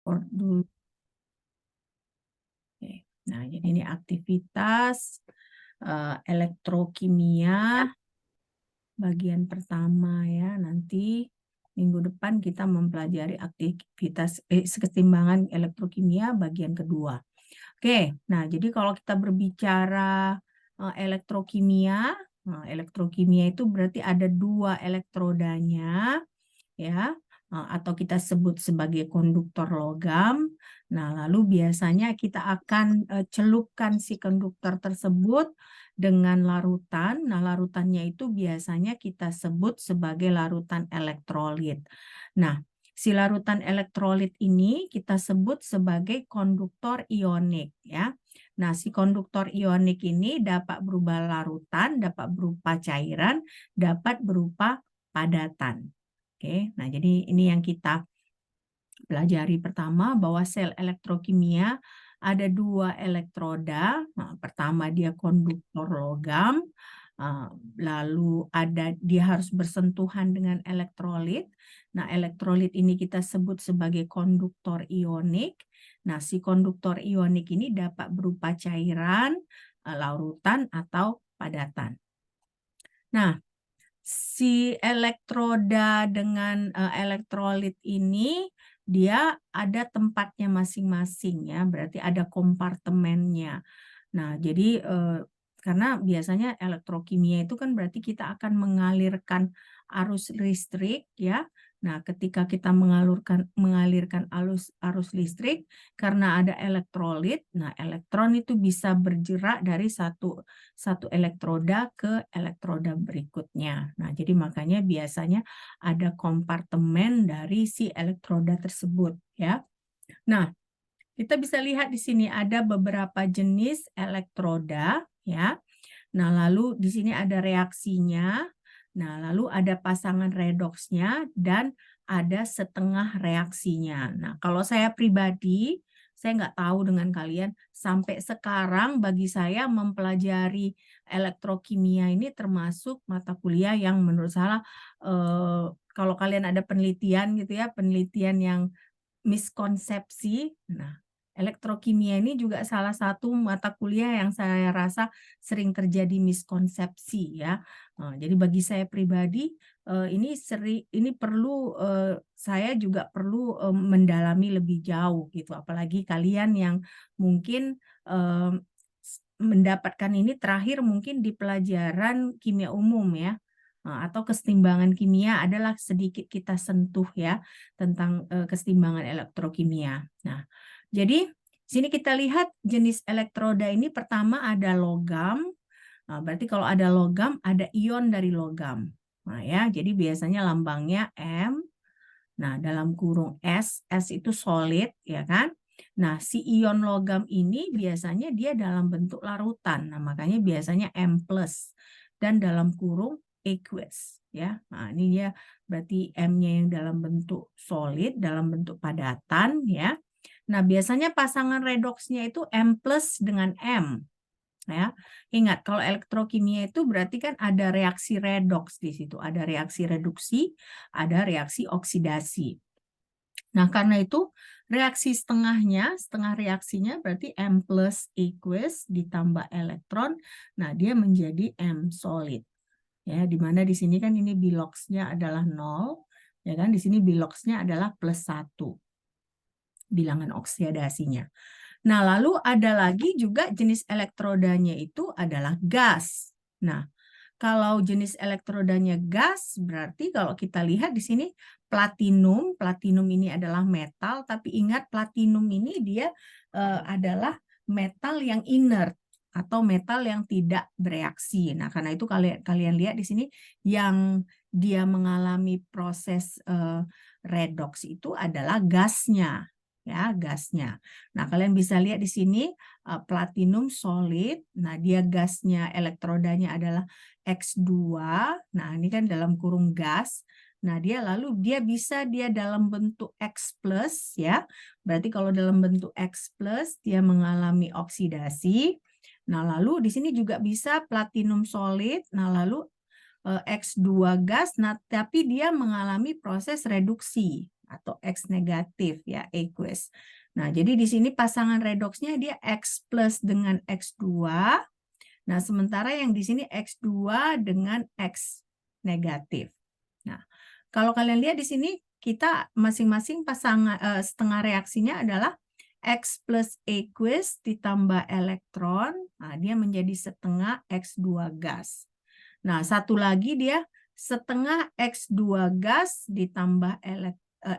Record dulu. Oke. Nah, jadi ini aktivitas elektrokimia bagian pertama ya. Nanti minggu depan kita mempelajari aktivitas keseimbangan elektrokimia bagian kedua. Oke, nah jadi kalau kita berbicara elektrokimia, elektrokimia itu berarti ada dua elektrodanya, ya, atau kita sebut sebagai konduktor logam. Nah, lalu biasanya kita akan celupkan si konduktor tersebut dengan larutan. Nah, larutannya itu biasanya kita sebut sebagai larutan elektrolit. Nah, si larutan elektrolit ini kita sebut sebagai konduktor ionik, ya. Nah, si konduktor ionik ini dapat berupa larutan, dapat berupa cairan, dapat berupa padatan. Oke, nah jadi ini yang kita pelajari pertama, bahwa sel elektrokimia ada dua elektroda. Nah, pertama dia konduktor logam, lalu dia harus bersentuhan dengan elektrolit. Nah, elektrolit ini kita sebut sebagai konduktor ionik. Nah, si konduktor ionik ini dapat berupa cairan, larutan, atau padatan. Nah, si elektroda dengan elektrolit ini dia ada tempatnya masing-masing ya, berarti ada kompartemennya. Nah, jadi karena biasanya elektrokimia itu kan berarti kita akan mengalirkan arus listrik ya. Nah, ketika kita mengalirkan arus listrik karena ada elektrolit, nah elektron itu bisa bergerak dari satu elektroda ke elektroda berikutnya. Nah, jadi makanya biasanya ada kompartemen dari si elektroda tersebut ya. Nah, kita bisa lihat di sini ada beberapa jenis elektroda ya. Nah, lalu di sini ada reaksinya. Nah, lalu ada pasangan redoksnya dan ada setengah reaksinya. Nah, kalau saya pribadi, saya nggak tahu dengan kalian, sampai sekarang bagi saya mempelajari elektrokimia ini termasuk mata kuliah yang menurut saya kalau kalian ada penelitian gitu ya, penelitian yang miskonsepsi. Nah, elektrokimia ini juga salah satu mata kuliah yang saya rasa sering terjadi miskonsepsi ya. Jadi bagi saya pribadi ini perlu saya juga perlu mendalami lebih jauh gitu. Apalagi kalian yang mungkin mendapatkan ini terakhir mungkin di pelajaran kimia umum ya. Atau keseimbangan kimia adalah sedikit kita sentuh ya tentang keseimbangan elektrokimia. Nah, jadi sini kita lihat jenis elektroda ini pertama ada logam. Nah, berarti kalau ada logam ada ion dari logam. Nah, ya, jadi biasanya lambangnya M. Nah, dalam kurung S itu solid ya kan? Nah, si ion logam ini biasanya dia dalam bentuk larutan. Nah, makanya biasanya M+. Dan dalam kurung aqueous ya. Nah, ini dia berarti M-nya yang dalam bentuk solid, dalam bentuk padatan ya. Nah, biasanya pasangan redoksnya itu M+ dengan M ya. Ingat kalau elektrokimia itu berarti kan ada reaksi redoks di situ, ada reaksi reduksi, ada reaksi oksidasi. Nah, karena itu reaksi setengah reaksinya berarti M+ aqueous ditambah elektron. Nah, dia menjadi M solid. Ya, di mana di sini kan ini biloxnya adalah 0, ya kan? Di sini biloxnya adalah +1. Bilangan oksidasinya. Nah, lalu ada lagi juga jenis elektrodanya itu adalah gas. Nah, kalau jenis elektrodanya gas, berarti kalau kita lihat di sini platinum ini adalah metal, tapi ingat platinum ini dia adalah metal yang inert atau metal yang tidak bereaksi. Nah, karena itu kalian lihat di sini yang dia mengalami proses redoks itu adalah gasnya. Ya, gasnya. Nah, kalian bisa lihat di sini platinum solid. Nah, dia gasnya elektrodanya adalah X2. Nah, ini kan dalam kurung gas. Nah, dia bisa dalam bentuk X+ ya. Berarti kalau dalam bentuk X+ dia mengalami oksidasi. Nah, lalu di sini juga bisa platinum solid. Nah, lalu X2 gas, nah tapi dia mengalami proses reduksi. atau X negatif ya, aqueous. Nah, jadi di sini pasangan redoksnya dia X plus dengan X2. Nah, sementara yang di sini X2 dengan X negatif. Nah, kalau kalian lihat di sini kita masing-masing pasangan setengah reaksinya adalah X plus aqueous ditambah elektron, nah dia menjadi setengah X2 gas. Nah, satu lagi dia setengah X2 gas ditambah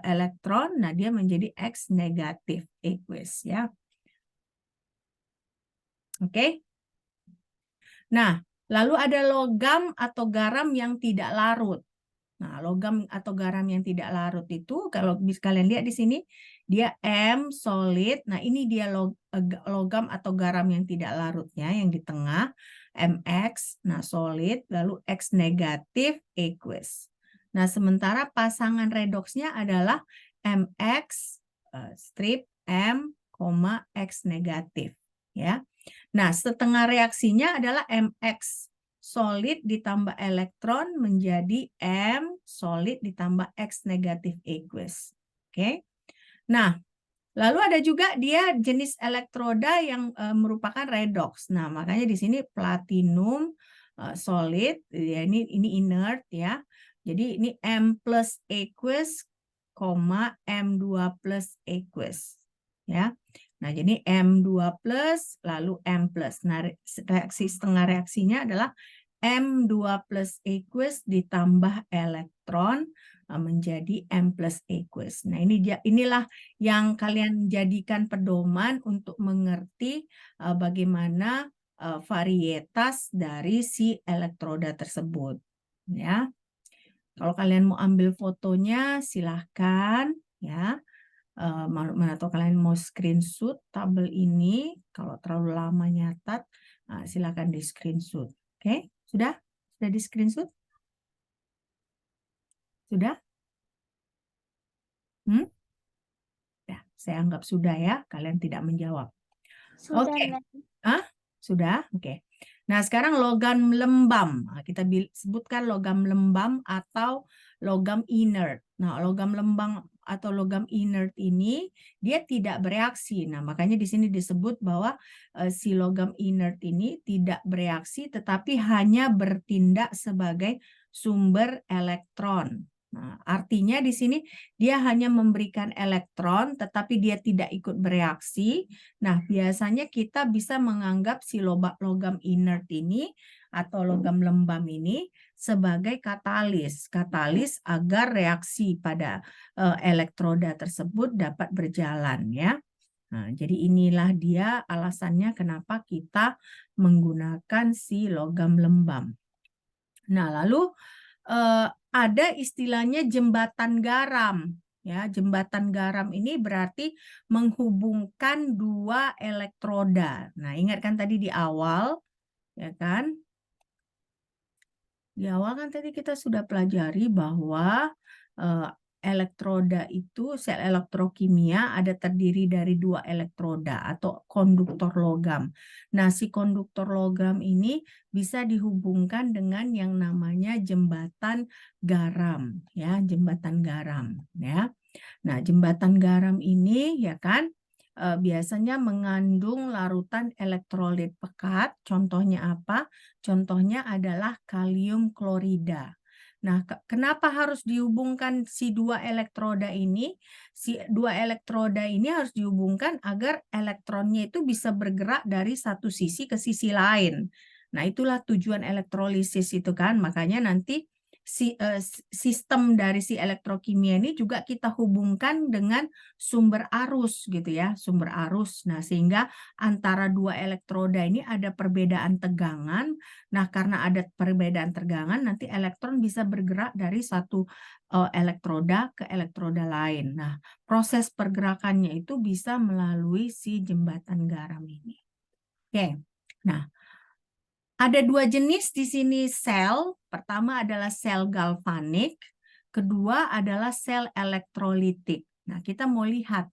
elektron, nah dia menjadi X negatif aqueous ya. Oke. Nah, lalu ada logam atau garam yang tidak larut. Nah, logam atau garam yang tidak larut itu kalau kalian lihat di sini dia M solid. Nah, ini dia logam atau garam yang tidak larutnya yang di tengah MX. Nah, solid lalu X negatif aqueous. Nah, sementara pasangan redoksnya adalah MX strip M, X negatif ya. Nah, setengah reaksinya adalah MX solid ditambah elektron menjadi M solid ditambah X negatif aqueous. Oke. Nah, lalu ada juga dia jenis elektroda yang merupakan redox. Nah, makanya di sini platinum solid ya, ini inert ya. Jadi ini M plus aqueous, M2 plus aqueous ya. Nah, jadi M2 plus lalu M plus. Nah, reaksi setengah reaksinya adalah M2 plus aqueous ditambah elektron menjadi M plus aqueous. Nah, inilah yang kalian jadikan pedoman untuk mengerti bagaimana varietas dari si elektroda tersebut. Ya. Kalau kalian mau ambil fotonya, silahkan ya. Atau kalian mau screenshot tabel ini, kalau terlalu lama nyatat, silakan di screenshot. Oke, sudah di screenshot? Sudah? Ya, saya anggap sudah ya, kalian tidak menjawab. Oke, sudah? Oke. Nah, sekarang logam lembam. Nah, kita sebutkan logam lembam atau logam inert. Nah, logam lembam atau logam inert ini dia tidak bereaksi. Nah, makanya di sini disebut bahwa si logam inert ini tidak bereaksi tetapi hanya bertindak sebagai sumber elektron. Nah, artinya di sini dia hanya memberikan elektron tetapi dia tidak ikut bereaksi. Nah, biasanya kita bisa menganggap si logam inert ini atau logam lembam ini sebagai katalis agar reaksi pada elektroda tersebut dapat berjalan ya. Nah, jadi inilah dia alasannya kenapa kita menggunakan si logam lembam. Nah, lalu ada istilahnya jembatan garam. Ya, jembatan garam ini berarti menghubungkan dua elektroda. Nah, ingat kan tadi di awal, ya kan? Di awal kan tadi kita sudah pelajari bahwa elektroda itu, sel elektrokimia ada terdiri dari dua elektroda atau konduktor logam. Nah, si konduktor logam ini bisa dihubungkan dengan yang namanya jembatan garam, ya, jembatan garam, ya. Nah, jembatan garam ini, ya kan, biasanya mengandung larutan elektrolit pekat. Contohnya apa? Contohnya adalah kalium klorida. Nah, kenapa harus dihubungkan si dua elektroda ini? Si dua elektroda ini harus dihubungkan agar elektronnya itu bisa bergerak dari satu sisi ke sisi lain. Nah, itulah tujuan elektrolisis itu kan. Makanya nanti sistem dari si elektrokimia ini juga kita hubungkan dengan sumber arus gitu ya, sumber arus. Nah, sehingga antara dua elektroda ini ada perbedaan tegangan. Nah, karena ada perbedaan tegangan, nanti elektron bisa bergerak dari satu elektroda ke elektroda lain. Nah, proses pergerakannya itu bisa melalui si jembatan garam ini. Oke. Nah, ada dua jenis di sini sel. Pertama adalah sel galvanik, kedua adalah sel elektrolitik. Nah, kita mau lihat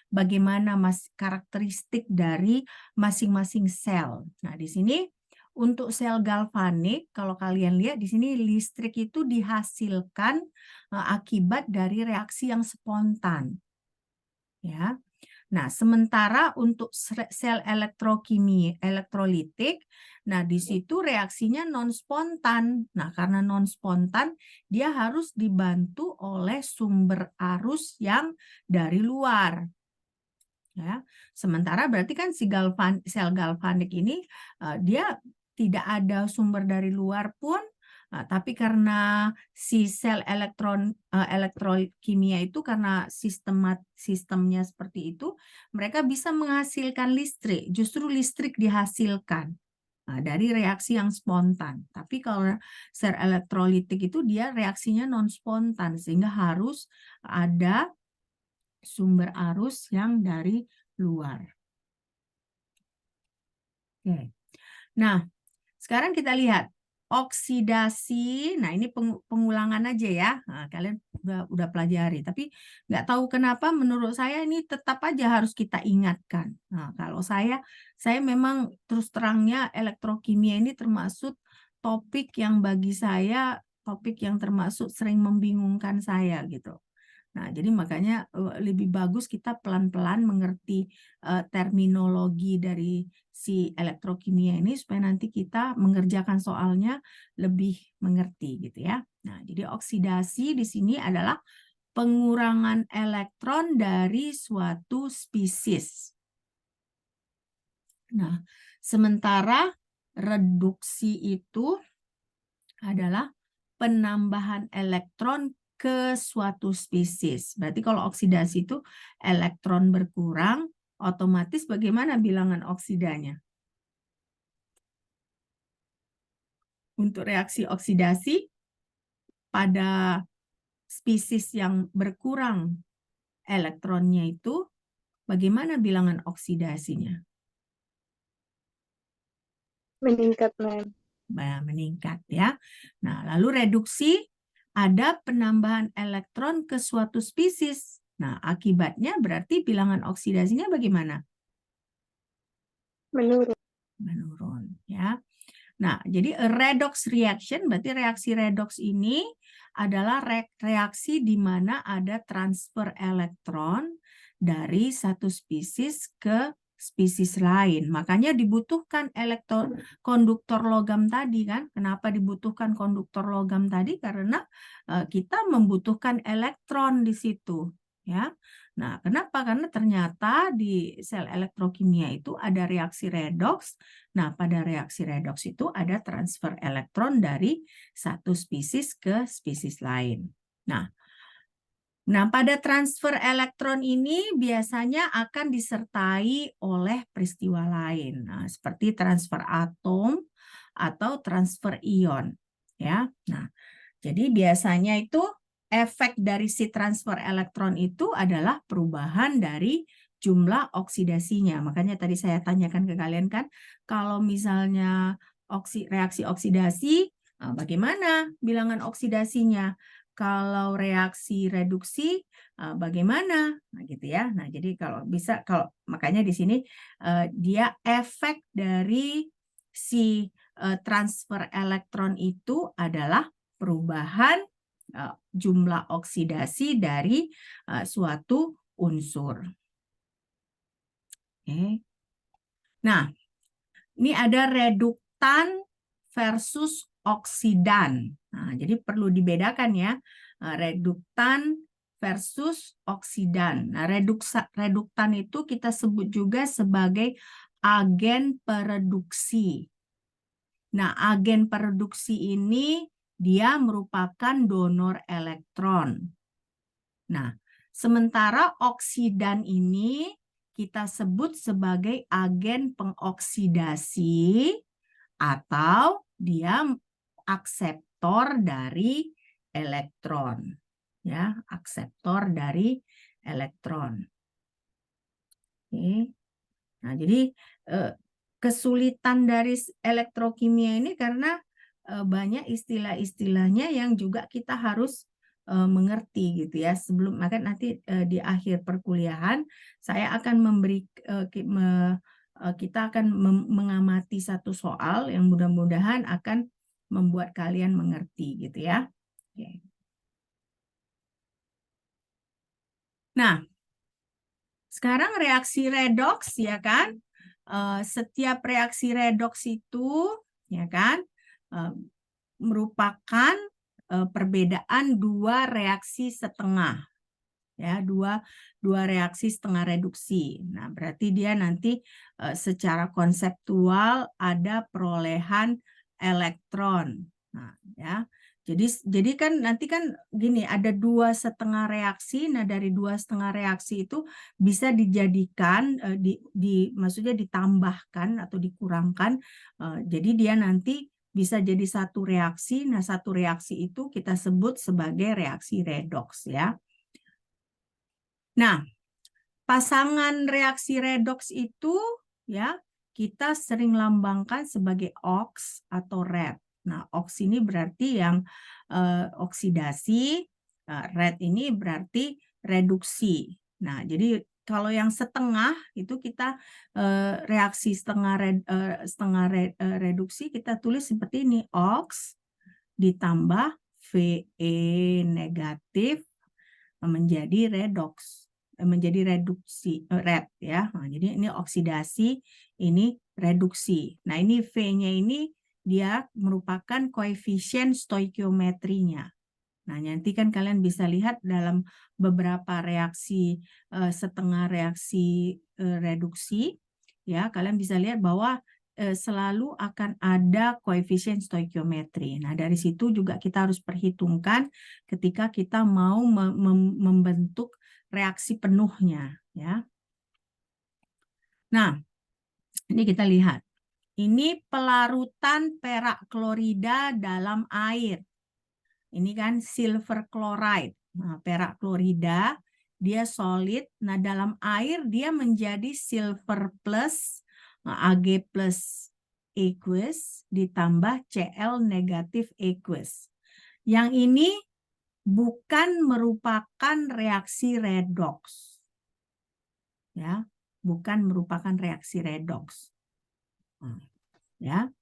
bagaimana karakteristik dari masing-masing sel. Nah, di sini untuk sel galvanik, kalau kalian lihat di sini listrik itu dihasilkan akibat dari reaksi yang spontan. Ya. Nah, sementara untuk sel elektrolitik, nah di situ reaksinya non spontan. Nah, karena non spontan, dia harus dibantu oleh sumber arus yang dari luar. Ya, sementara berarti kan sel galvanik ini dia tidak ada sumber dari luar pun, tapi karena si sel elektrokimia itu karena sistemnya seperti itu, mereka bisa menghasilkan listrik. Justru listrik dihasilkan dari reaksi yang spontan. Tapi kalau sel elektrolitik itu dia reaksinya non spontan, sehingga harus ada sumber arus yang dari luar. Oke. Nah, sekarang kita lihat oksidasi. Nah, ini pengulangan aja ya. Nah, kalian udah pelajari. Tapi nggak tahu kenapa menurut saya ini tetap aja harus kita ingatkan. Nah, kalau saya memang terus terangnya elektrokimia ini termasuk topik yang bagi saya topik yang termasuk sering membingungkan saya gitu. Nah, jadi makanya lebih bagus kita pelan-pelan mengerti terminologi dari si elektrokimia ini supaya nanti kita mengerjakan soalnya lebih mengerti gitu ya. Nah, jadi oksidasi di sini adalah pengurangan elektron dari suatu spesies. Nah, sementara reduksi itu adalah penambahan elektron ke suatu spesies. Berarti kalau oksidasi itu elektron berkurang, otomatis bagaimana bilangan oksidanya? Untuk reaksi oksidasi pada spesies yang berkurang elektronnya itu, bagaimana bilangan oksidasinya? Meningkat, Ma'am. Meningkat ya. Nah, lalu reduksi ada penambahan elektron ke suatu spesies. Nah, akibatnya berarti bilangan oksidasinya bagaimana? Menurun. Menurun ya. Nah, jadi redox reaction berarti reaksi redox ini adalah reaksi di mana ada transfer elektron dari satu spesies ke spesies lain. Makanya dibutuhkan konduktor logam tadi kan. Kenapa dibutuhkan konduktor logam tadi? Karena kita membutuhkan elektron di situ, ya. Nah, kenapa? Karena ternyata di sel elektrokimia itu ada reaksi redox. Nah, pada reaksi redox itu ada transfer elektron dari satu spesies ke spesies lain. Nah, pada transfer elektron ini biasanya akan disertai oleh peristiwa lain, seperti transfer atom atau transfer ion. Ya, nah, jadi biasanya itu efek dari si transfer elektron itu adalah perubahan dari jumlah oksidasinya. Makanya tadi saya tanyakan ke kalian kan, kalau misalnya reaksi oksidasi, bagaimana bilangan oksidasinya? Kalau reaksi reduksi, bagaimana? Nah, gitu ya. Nah, jadi kalau bisa, makanya di sini dia efek dari si transfer elektron itu adalah perubahan jumlah oksidasi dari suatu unsur. Oke. Nah, ini ada reduktan versus oksidan. Nah, jadi perlu dibedakan ya, reduktan versus oksidan. Nah, reduktan itu kita sebut juga sebagai agen pereduksi. Nah, agen pereduksi ini dia merupakan donor elektron. Nah, sementara oksidan ini kita sebut sebagai agen pengoksidasi atau dia akseptor dari elektron. Ya, akseptor dari elektron. Oke. Nah, jadi kesulitan dari elektrokimia ini karena banyak istilah-istilahnya yang juga kita harus mengerti gitu ya. Sebelum maka nanti di akhir perkuliahan saya akan memberi kita akan mengamati satu soal yang mudah-mudahan akan membuat kalian mengerti gitu ya. Oke. Nah, sekarang reaksi redoks ya kan? Setiap reaksi redoks itu ya kan merupakan perbedaan dua reaksi setengah ya, dua reaksi setengah reduksi. Nah, berarti dia nanti secara konseptual ada perolehan elektron. Nah, ya. Jadi kan nanti kan gini, ada dua setengah reaksi. Nah, dari dua setengah reaksi itu bisa dijadikan maksudnya ditambahkan atau dikurangkan. Jadi dia nanti bisa jadi satu reaksi. Nah, satu reaksi itu kita sebut sebagai reaksi redoks ya. Nah, pasangan reaksi redoks itu ya kita sering lambangkan sebagai oks atau red. Nah, oks ini berarti yang oksidasi, red ini berarti reduksi. Nah, jadi kalau yang setengah itu kita reaksi setengah reduksi kita tulis seperti ini, oks ditambah Fe negatif menjadi redoks, menjadi reduksi red ya. Nah, jadi ini oksidasi, ini reduksi. Nah, ini V-nya ini dia merupakan koefisien stoikiometrinya. Nah, nanti kan kalian bisa lihat dalam beberapa reaksi setengah reaksi reduksi ya, kalian bisa lihat bahwa selalu akan ada koefisien stoikiometri. Nah, dari situ juga kita harus perhitungkan ketika kita mau membentuk reaksi penuhnya ya. Nah, ini kita lihat. Ini pelarutan perak klorida dalam air. Ini kan silver chloride. Nah, perak klorida dia solid. Nah, dalam air dia menjadi silver plus Ag plus aqueous ditambah Cl negatif aqueous. Yang ini bukan merupakan reaksi redoks. Ya, bukan merupakan reaksi redoks. Ya.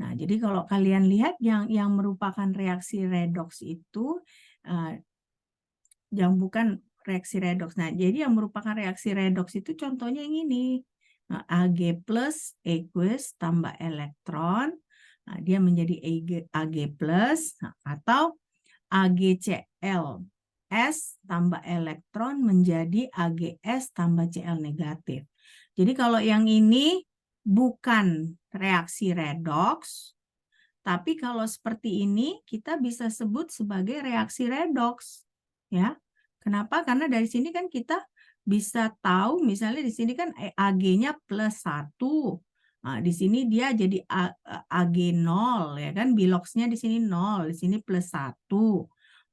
Nah, jadi kalau kalian lihat yang merupakan reaksi redoks itu yang bukan reaksi redoks. Nah, jadi yang merupakan reaksi redoks itu contohnya yang ini. Nah, Ag plus aqueous tambah elektron. Nah, dia menjadi Ag plus atau AgCl S tambah elektron menjadi Ags tambah Cl negatif. Jadi kalau yang ini bukan reaksi redoks, tapi kalau seperti ini kita bisa sebut sebagai reaksi redoks. Ya. Kenapa? Karena dari sini kan kita bisa tahu misalnya di sini kan Ag-nya plus 1. Nah, di sini dia jadi Ag 0 ya kan, biloxnya di sini 0, di sini plus 1.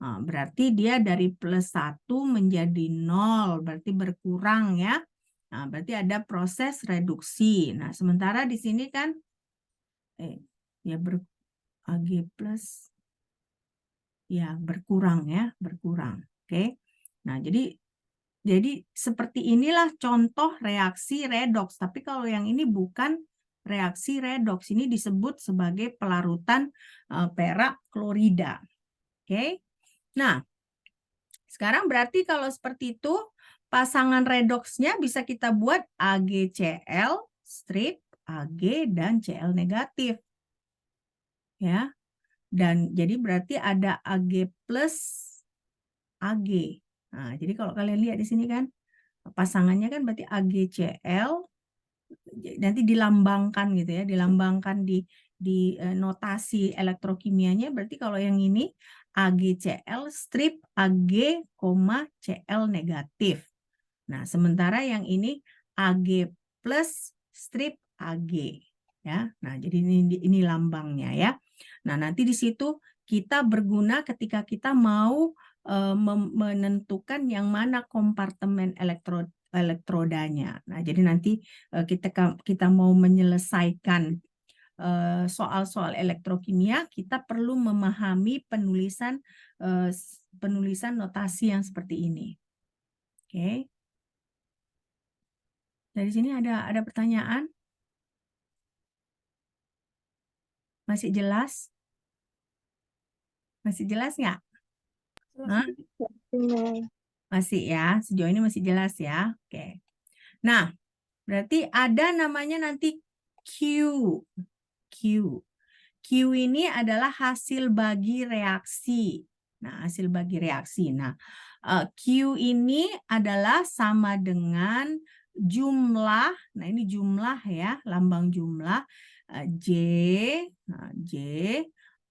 Nah, berarti dia dari plus 1 menjadi 0, berarti berkurang ya. Nah, berarti ada proses reduksi. Nah, sementara di sini kan ya Ag plus ya berkurang ya, berkurang. Oke. Nah, jadi seperti inilah contoh reaksi redoks. Tapi kalau yang ini bukan reaksi redoks, ini disebut sebagai pelarutan perak klorida. Oke. Nah, sekarang berarti kalau seperti itu pasangan redoksnya bisa kita buat AgCl strip Ag dan Cl negatif. Ya. Dan jadi berarti ada Ag plus Ag. Nah, jadi kalau kalian lihat di sini kan pasangannya kan berarti AgCl nanti dilambangkan gitu ya, dilambangkan di notasi elektrokimianya berarti kalau yang ini AgCl strip Ag, Cl negatif. Nah, sementara yang ini Ag plus strip Ag ya. Nah, jadi ini lambangnya ya. Nah, nanti di situ kita berguna ketika kita mau menentukan yang mana kompartemen elektrodanya. Nah, jadi nanti kita mau menyelesaikan soal-soal elektrokimia, kita perlu memahami penulisan notasi yang seperti ini. Oke. Dari sini ada pertanyaan? Masih jelas? Masih jelas nggak? Hah? Mem. Masih ya, sejauh ini masih jelas ya. Oke. Nah, berarti ada namanya nanti Q. Q. Q ini adalah hasil bagi reaksi. Nah, hasil bagi reaksi. Nah, Q ini adalah sama dengan jumlah. Nah, ini jumlah ya, lambang jumlah J, nah, J,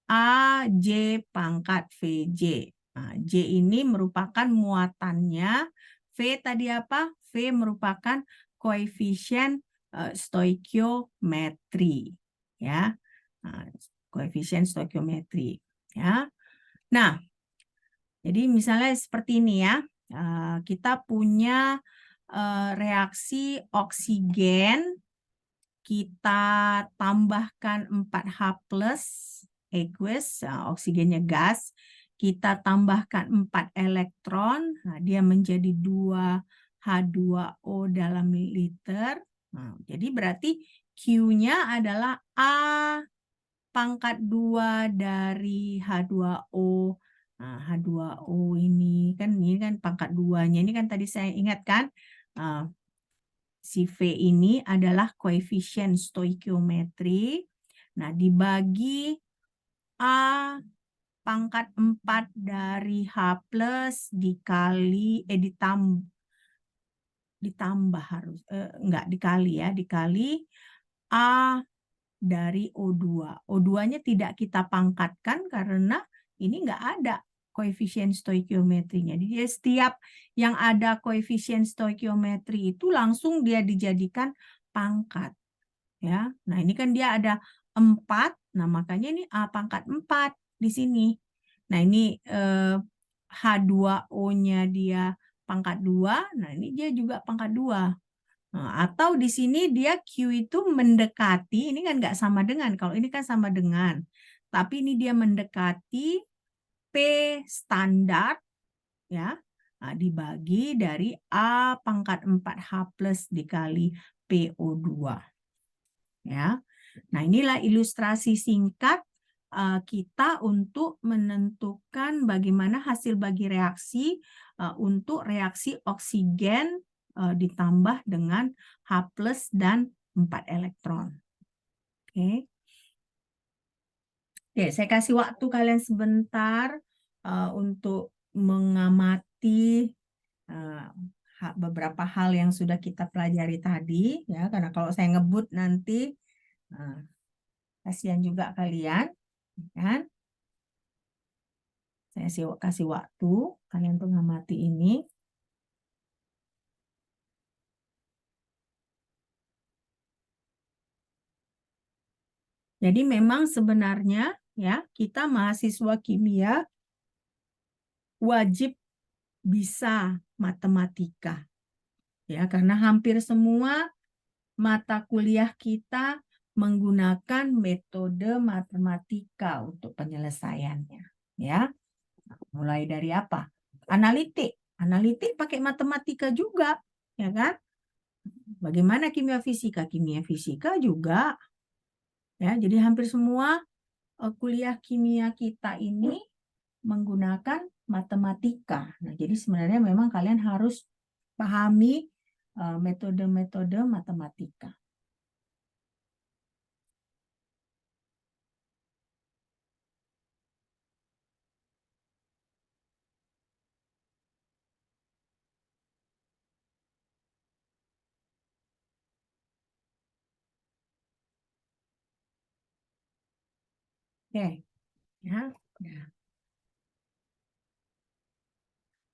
A, J pangkat VJ. Nah, J ini merupakan muatannya. V tadi apa? V merupakan koefisien stoikiometri. Ya. Nah, koefisien stoikiometri. Ya. Nah, jadi misalnya seperti ini ya. Kita punya reaksi oksigen, kita tambahkan 4H+, aqueous, oksigennya gas, kita tambahkan 4 elektron, nah, dia menjadi 2H2O dalam liter. Nah, jadi berarti Q-nya adalah A pangkat 2 dari H2O. Nah, H2O ini kan pangkat 2-nya. Ini kan tadi saya ingatkan si V ini adalah koefisien stoikiometri. Nah, dibagi A pangkat 4 dari H+ dikali ditambah harus enggak dikali ya, dikali A dari O2. O2-nya tidak kita pangkatkan karena ini enggak ada koefisien stoikiometrinya. Jadi setiap yang ada koefisien stoikiometri itu langsung dia dijadikan pangkat. Ya. Nah, ini kan dia ada 4. Nah, makanya ini A pangkat 4 di sini. Nah, ini H2O-nya dia pangkat 2. Nah, ini dia juga pangkat 2. Nah, atau di sini dia Q itu mendekati, ini kan nggak sama dengan, kalau ini kan sama dengan. Tapi ini dia mendekati P standar, ya, nah, dibagi dari A pangkat 4H+ dikali PO2. Ya. Nah, inilah ilustrasi singkat kita untuk menentukan bagaimana hasil bagi reaksi untuk reaksi oksigen ditambah dengan H+ dan 4 elektron. Oke. Oke, saya kasih waktu kalian sebentar untuk mengamati beberapa hal yang sudah kita pelajari tadi, ya, karena kalau saya ngebut nanti kasihan juga kalian, kan? Saya kasih waktu kalian untuk mengamati ini. Jadi memang sebenarnya ya kita mahasiswa kimia wajib bisa matematika. Ya, karena hampir semua mata kuliah kita menggunakan metode matematika untuk penyelesaiannya, ya. Mulai dari apa? Analitik. Analitik pakai matematika juga, ya kan? Bagaimana kimia fisika? Kimia fisika juga. Ya, jadi hampir semua kuliah kimia kita ini menggunakan matematika. Nah, jadi sebenarnya memang kalian harus pahami metode-metode matematika. Oke, ya.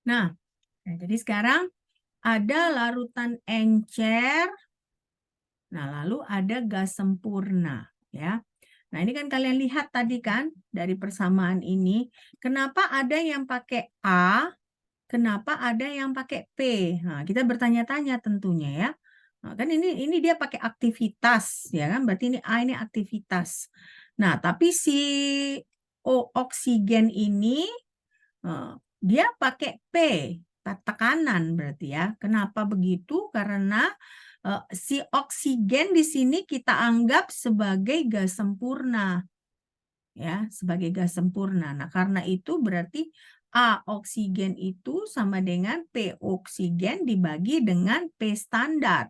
Nah, jadi sekarang ada larutan encer. Nah, lalu ada gas sempurna, ya. Nah, ini kan kalian lihat tadi kan dari persamaan ini, kenapa ada yang pakai A, kenapa ada yang pakai P? Nah, kita bertanya-tanya tentunya ya. Nah, kan ini dia pakai aktivitas, ya kan? Berarti ini A ini aktivitas. Nah, tapi si oksigen ini dia pakai P, tekanan berarti ya. Kenapa begitu? Karena si oksigen di sini kita anggap sebagai gas sempurna. ya, sebagai gas sempurna. Nah, karena itu berarti A oksigen itu sama dengan P oksigen dibagi dengan P standar.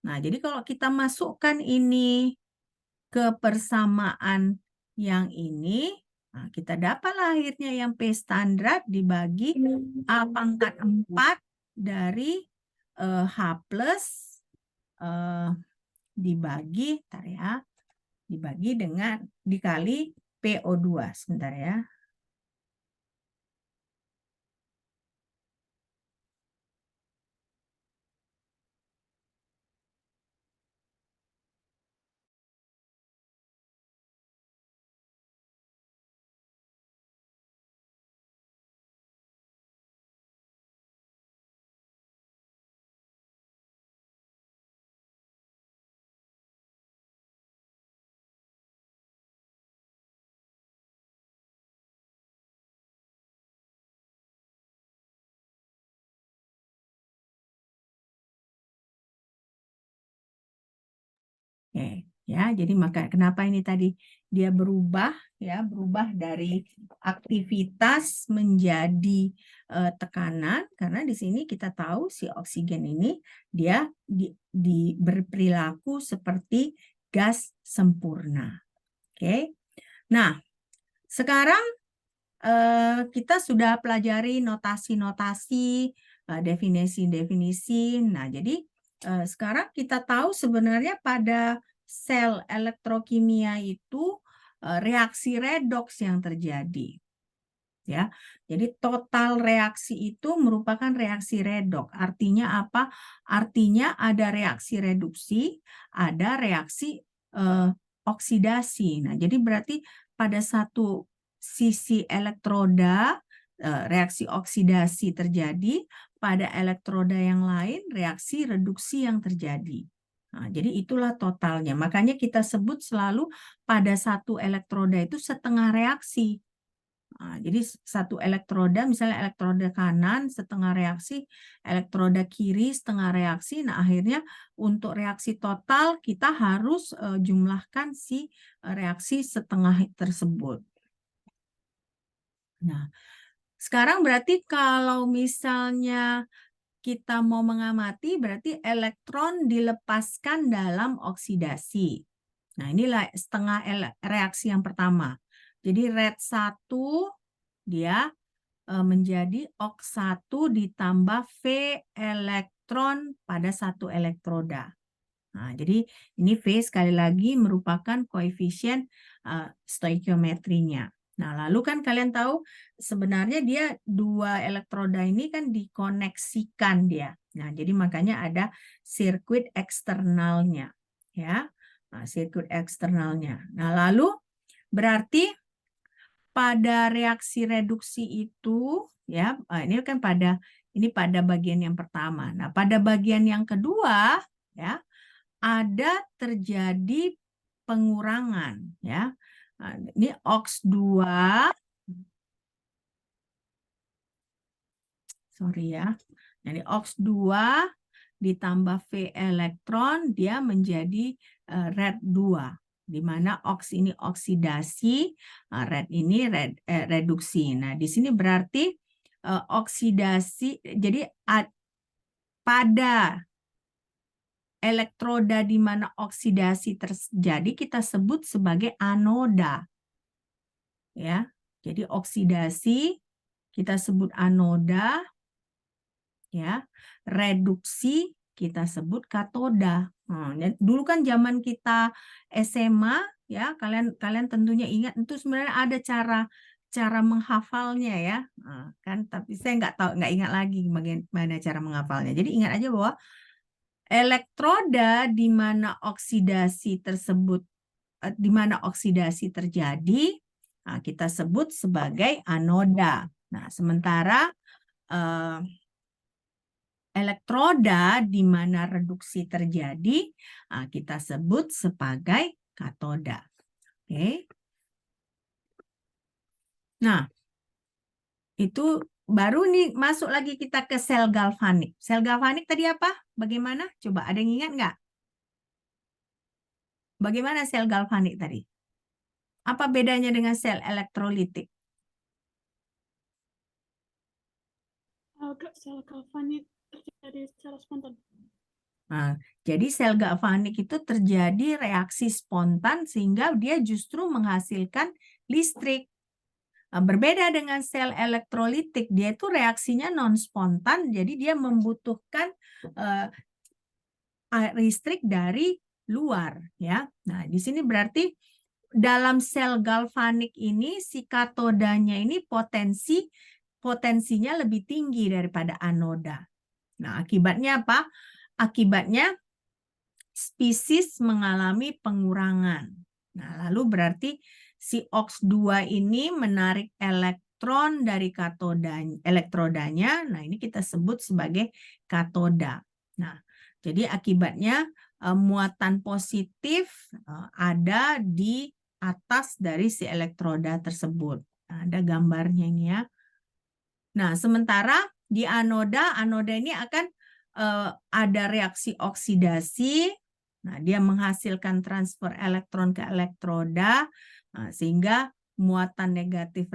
Nah, jadi kalau kita masukkan ini ke persamaan yang ini, nah, kita dapat akhirnya yang P standar dibagi A pangkat 4 dari H plus dibagi, bentar ya, dibagi dengan dikali PO2. Sebentar ya. Oke, ya. Jadi maka kenapa ini tadi dia berubah ya, berubah dari aktivitas menjadi tekanan karena di sini kita tahu si oksigen ini dia berperilaku seperti gas sempurna. Oke. Nah, sekarang kita sudah pelajari notasi-notasi, definisi-definisi. Nah, jadi sekarang kita tahu sebenarnya pada sel elektrokimia itu reaksi redoks yang terjadi. Ya, jadi total reaksi itu merupakan reaksi redoks. Artinya apa? Artinya ada reaksi reduksi, ada reaksi oksidasi. Nah, jadi berarti pada satu sisi elektroda reaksi oksidasi terjadi, pada elektroda yang lain reaksi reduksi yang terjadi. Nah, jadi itulah totalnya. Makanya kita sebut selalu pada satu elektroda itu setengah reaksi. Nah, jadi satu elektroda, misalnya elektroda kanan setengah reaksi, elektroda kiri setengah reaksi. Nah, akhirnya untuk reaksi total kita harus jumlahkan si reaksi setengah tersebut. Nah, sekarang berarti kalau misalnya kita mau mengamati, berarti elektron dilepaskan dalam oksidasi. Nah, inilah setengah reaksi yang pertama. Jadi red 1 dia menjadi OX1 ditambah V elektron pada satu elektroda. Nah, jadi ini V sekali lagi merupakan koefisien stoikiometrinya. Nah, lalu kan kalian tahu sebenarnya dia dua elektroda ini kan dikoneksikan dia. Nah, jadi makanya ada sirkuit eksternalnya, ya. Nah, sirkuit eksternalnya. Nah, lalu berarti pada reaksi reduksi itu ya ini kan pada bagian yang pertama. Nah, pada bagian yang kedua ya ada terjadi pengurangan ya. Nah, ini OX2 sorry ya. Jadi OX2 ditambah V elektron dia menjadi red 2 di mana ox ini oksidasi, red ini reduksi. Nah, di sini berarti oksidasi jadi pada elektroda di mana oksidasi terjadi kita sebut sebagai anoda. Ya. Jadi oksidasi kita sebut anoda, ya. Reduksi kita sebut katoda. Nah, dulu kan zaman kita SMA ya, kalian tentunya ingat itu sebenarnya ada cara menghafalnya ya. Nah, kan tapi saya nggak ingat lagi bagaimana cara menghafalnya. Jadi ingat aja bahwa elektroda di mana oksidasi tersebut di mana oksidasi terjadi, nah, kita sebut sebagai anoda. Nah, sementara elektroda di mana reduksi terjadi, kita sebut sebagai katoda. Oke. Nah, itu baru nih masuk lagi kita ke sel galvanik. Sel galvanik tadi apa? Bagaimana? Coba ada yang ingat nggak? Bagaimana sel galvanik tadi? Apa bedanya dengan sel elektrolitik? Sel galvanik terjadi secara spontan. Nah, jadi sel galvanik itu terjadi reaksi spontan sehingga dia justru menghasilkan listrik. Nah, berbeda dengan sel elektrolitik, dia itu reaksinya non spontan, jadi dia membutuhkan listrik dari luar, ya. Nah, di sini berarti dalam sel galvanik ini si katodanya ini potensinya lebih tinggi daripada anoda. Nah, akibatnya apa? Akibatnya spesies mengalami pengurangan. Nah, lalu berarti si OX2 ini menarik elektron dari elektrodanya. Nah, ini kita sebut sebagai katoda. Nah, jadi akibatnya muatan positif ada di atas dari si elektroda tersebut. Nah, ada gambarnya ini ya. Nah, sementara di anoda ini akan ada reaksi oksidasi. Nah, dia menghasilkan transfer elektron ke elektroda, sehingga muatan negatif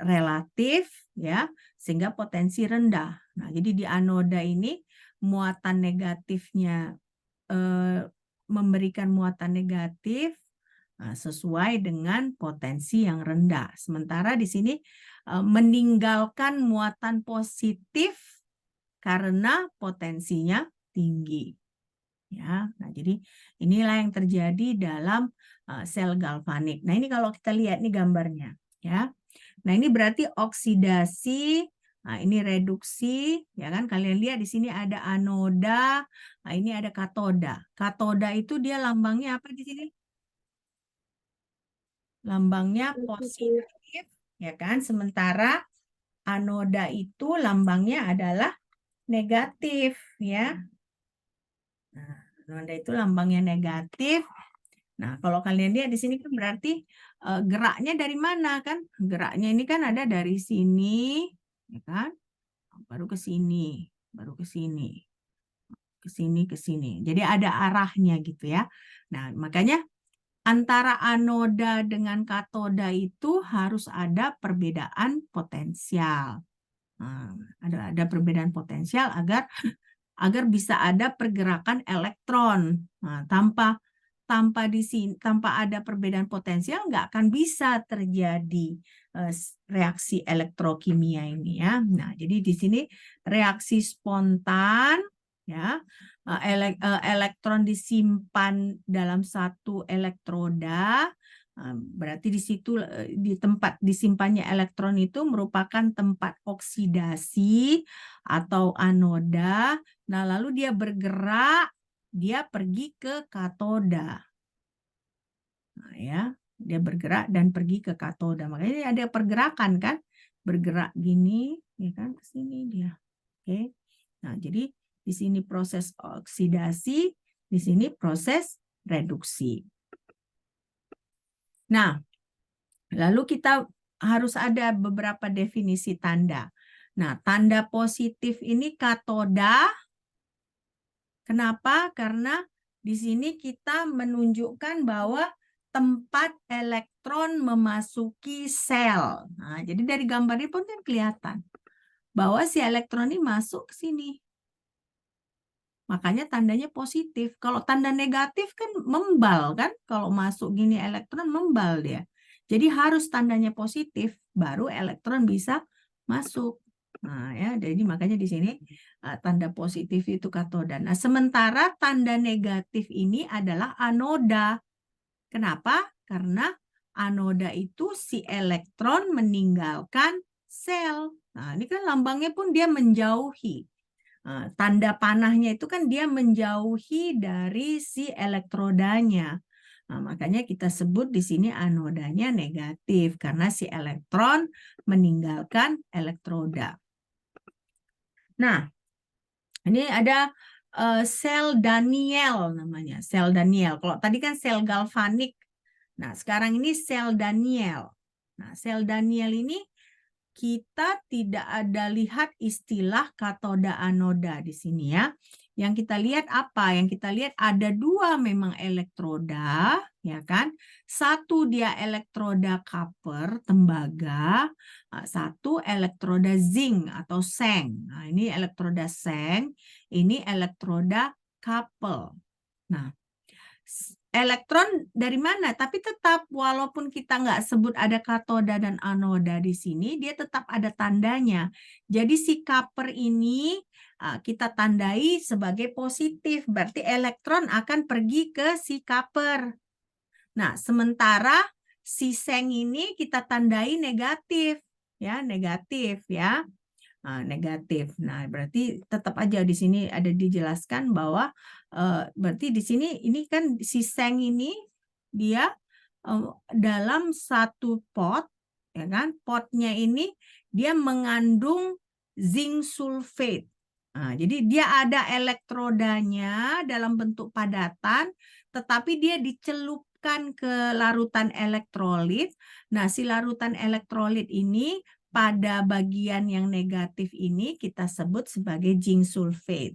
relatif, ya, sehingga potensi rendah. Nah, jadi di anoda ini muatan negatifnya memberikan muatan negatif sesuai dengan potensi yang rendah. Sementara di sini meninggalkan muatan positif karena potensinya tinggi. Ya, nah jadi inilah yang terjadi dalam sel galvanik. Nah, ini kalau kita lihat nih gambarnya, ya. Nah, ini berarti oksidasi, nah ini reduksi, ya kan? Kalian lihat di sini ada anoda, nah ini ada katoda. Katoda itu dia lambangnya apa di sini? Lambangnya positif, ya kan? Sementara anoda itu lambangnya adalah negatif, ya. Nah, anoda itu lambangnya negatif. Nah, kalau kalian lihat di sini kan berarti geraknya dari mana kan? Geraknya ini kan ada dari sini, ya kan? Baru ke sini, baru ke sini, ke sini, ke sini. Jadi ada arahnya gitu ya. Nah, makanya antara anoda dengan katoda itu harus ada perbedaan potensial. Nah, ada perbedaan potensial agar bisa ada pergerakan elektron. Nah, tanpa ada perbedaan potensial nggak akan bisa terjadi reaksi elektrokimia ini ya. Nah, jadi di sini reaksi spontan ya, elektron disimpan dalam satu elektroda. Berarti di situ di tempat disimpannya elektron itu merupakan tempat oksidasi atau anoda. Nah, lalu dia bergerak, dia pergi ke katoda. Nah, ya, dia bergerak dan pergi ke katoda. Makanya ada pergerakan kan? Bergerak gini, ya kan, ke sini dia. Oke. Nah, jadi di sini proses oksidasi, di sini proses reduksi. Nah, lalu kita harus ada beberapa definisi tanda. Nah, tanda positif ini katoda. Kenapa? Karena di sini kita menunjukkan bahwa tempat elektron memasuki sel. Nah, jadi dari gambar ini pun kan kelihatan bahwa si elektron ini masuk ke sini. Makanya tandanya positif. Kalau tanda negatif kan membal kan? Kalau masuk gini elektron membal dia. Jadi harus tandanya positif baru elektron bisa masuk. Nah, ya, jadi makanya di sini tanda positif itu katoda. Nah, sementara tanda negatif ini adalah anoda. Kenapa? Karena anoda itu si elektron meninggalkan sel. Nah, ini kan lambangnya pun dia menjauhi. Tanda panahnya itu kan dia menjauhi dari si elektrodanya. Nah, makanya kita sebut di sini anodanya negatif karena si elektron meninggalkan elektroda. Nah, ini ada sel Daniell namanya, sel Daniell. Kalau tadi kan sel galvanik. Nah, sekarang ini sel Daniell. Nah, sel Daniell ini kita tidak ada lihat istilah katoda anoda di sini ya. Yang kita lihat apa? Yang kita lihat ada dua memang elektroda, ya kan? Satu dia elektroda copper, tembaga, satu elektroda zinc atau seng. Nah, ini elektroda seng, ini elektroda couple. Nah, elektron dari mana? Tapi tetap walaupun kita nggak sebut ada katoda dan anoda di sini, dia tetap ada tandanya. Jadi si copper ini kita tandai sebagai positif, berarti elektron akan pergi ke si copper. Nah, sementara si seng ini kita tandai negatif, ya, negatif ya. Negatif. Nah, berarti tetap aja di sini ada dijelaskan bahwa berarti di sini ini kan si seng ini dia dalam satu pot, ya kan? Potnya ini dia mengandung zinc sulfate. Nah, jadi dia ada elektrodanya dalam bentuk padatan, tetapi dia dicelupkan ke larutan elektrolit. Nah, si larutan elektrolit ini pada bagian yang negatif ini kita sebut sebagai zinc sulfate.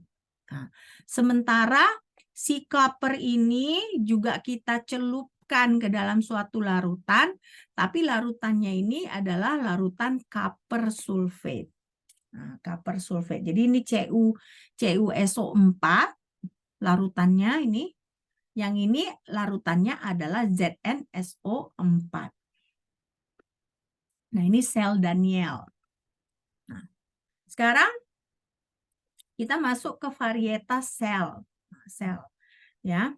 Nah, sementara si copper ini juga kita celupkan ke dalam suatu larutan, tapi larutannya ini adalah larutan copper sulfate. Nah, copper sulfate. Jadi ini CuSO4 larutannya ini. Yang ini larutannya adalah ZnSO4. Nah, ini sel Daniell. Nah, sekarang kita masuk ke varietas sel. Sel, ya.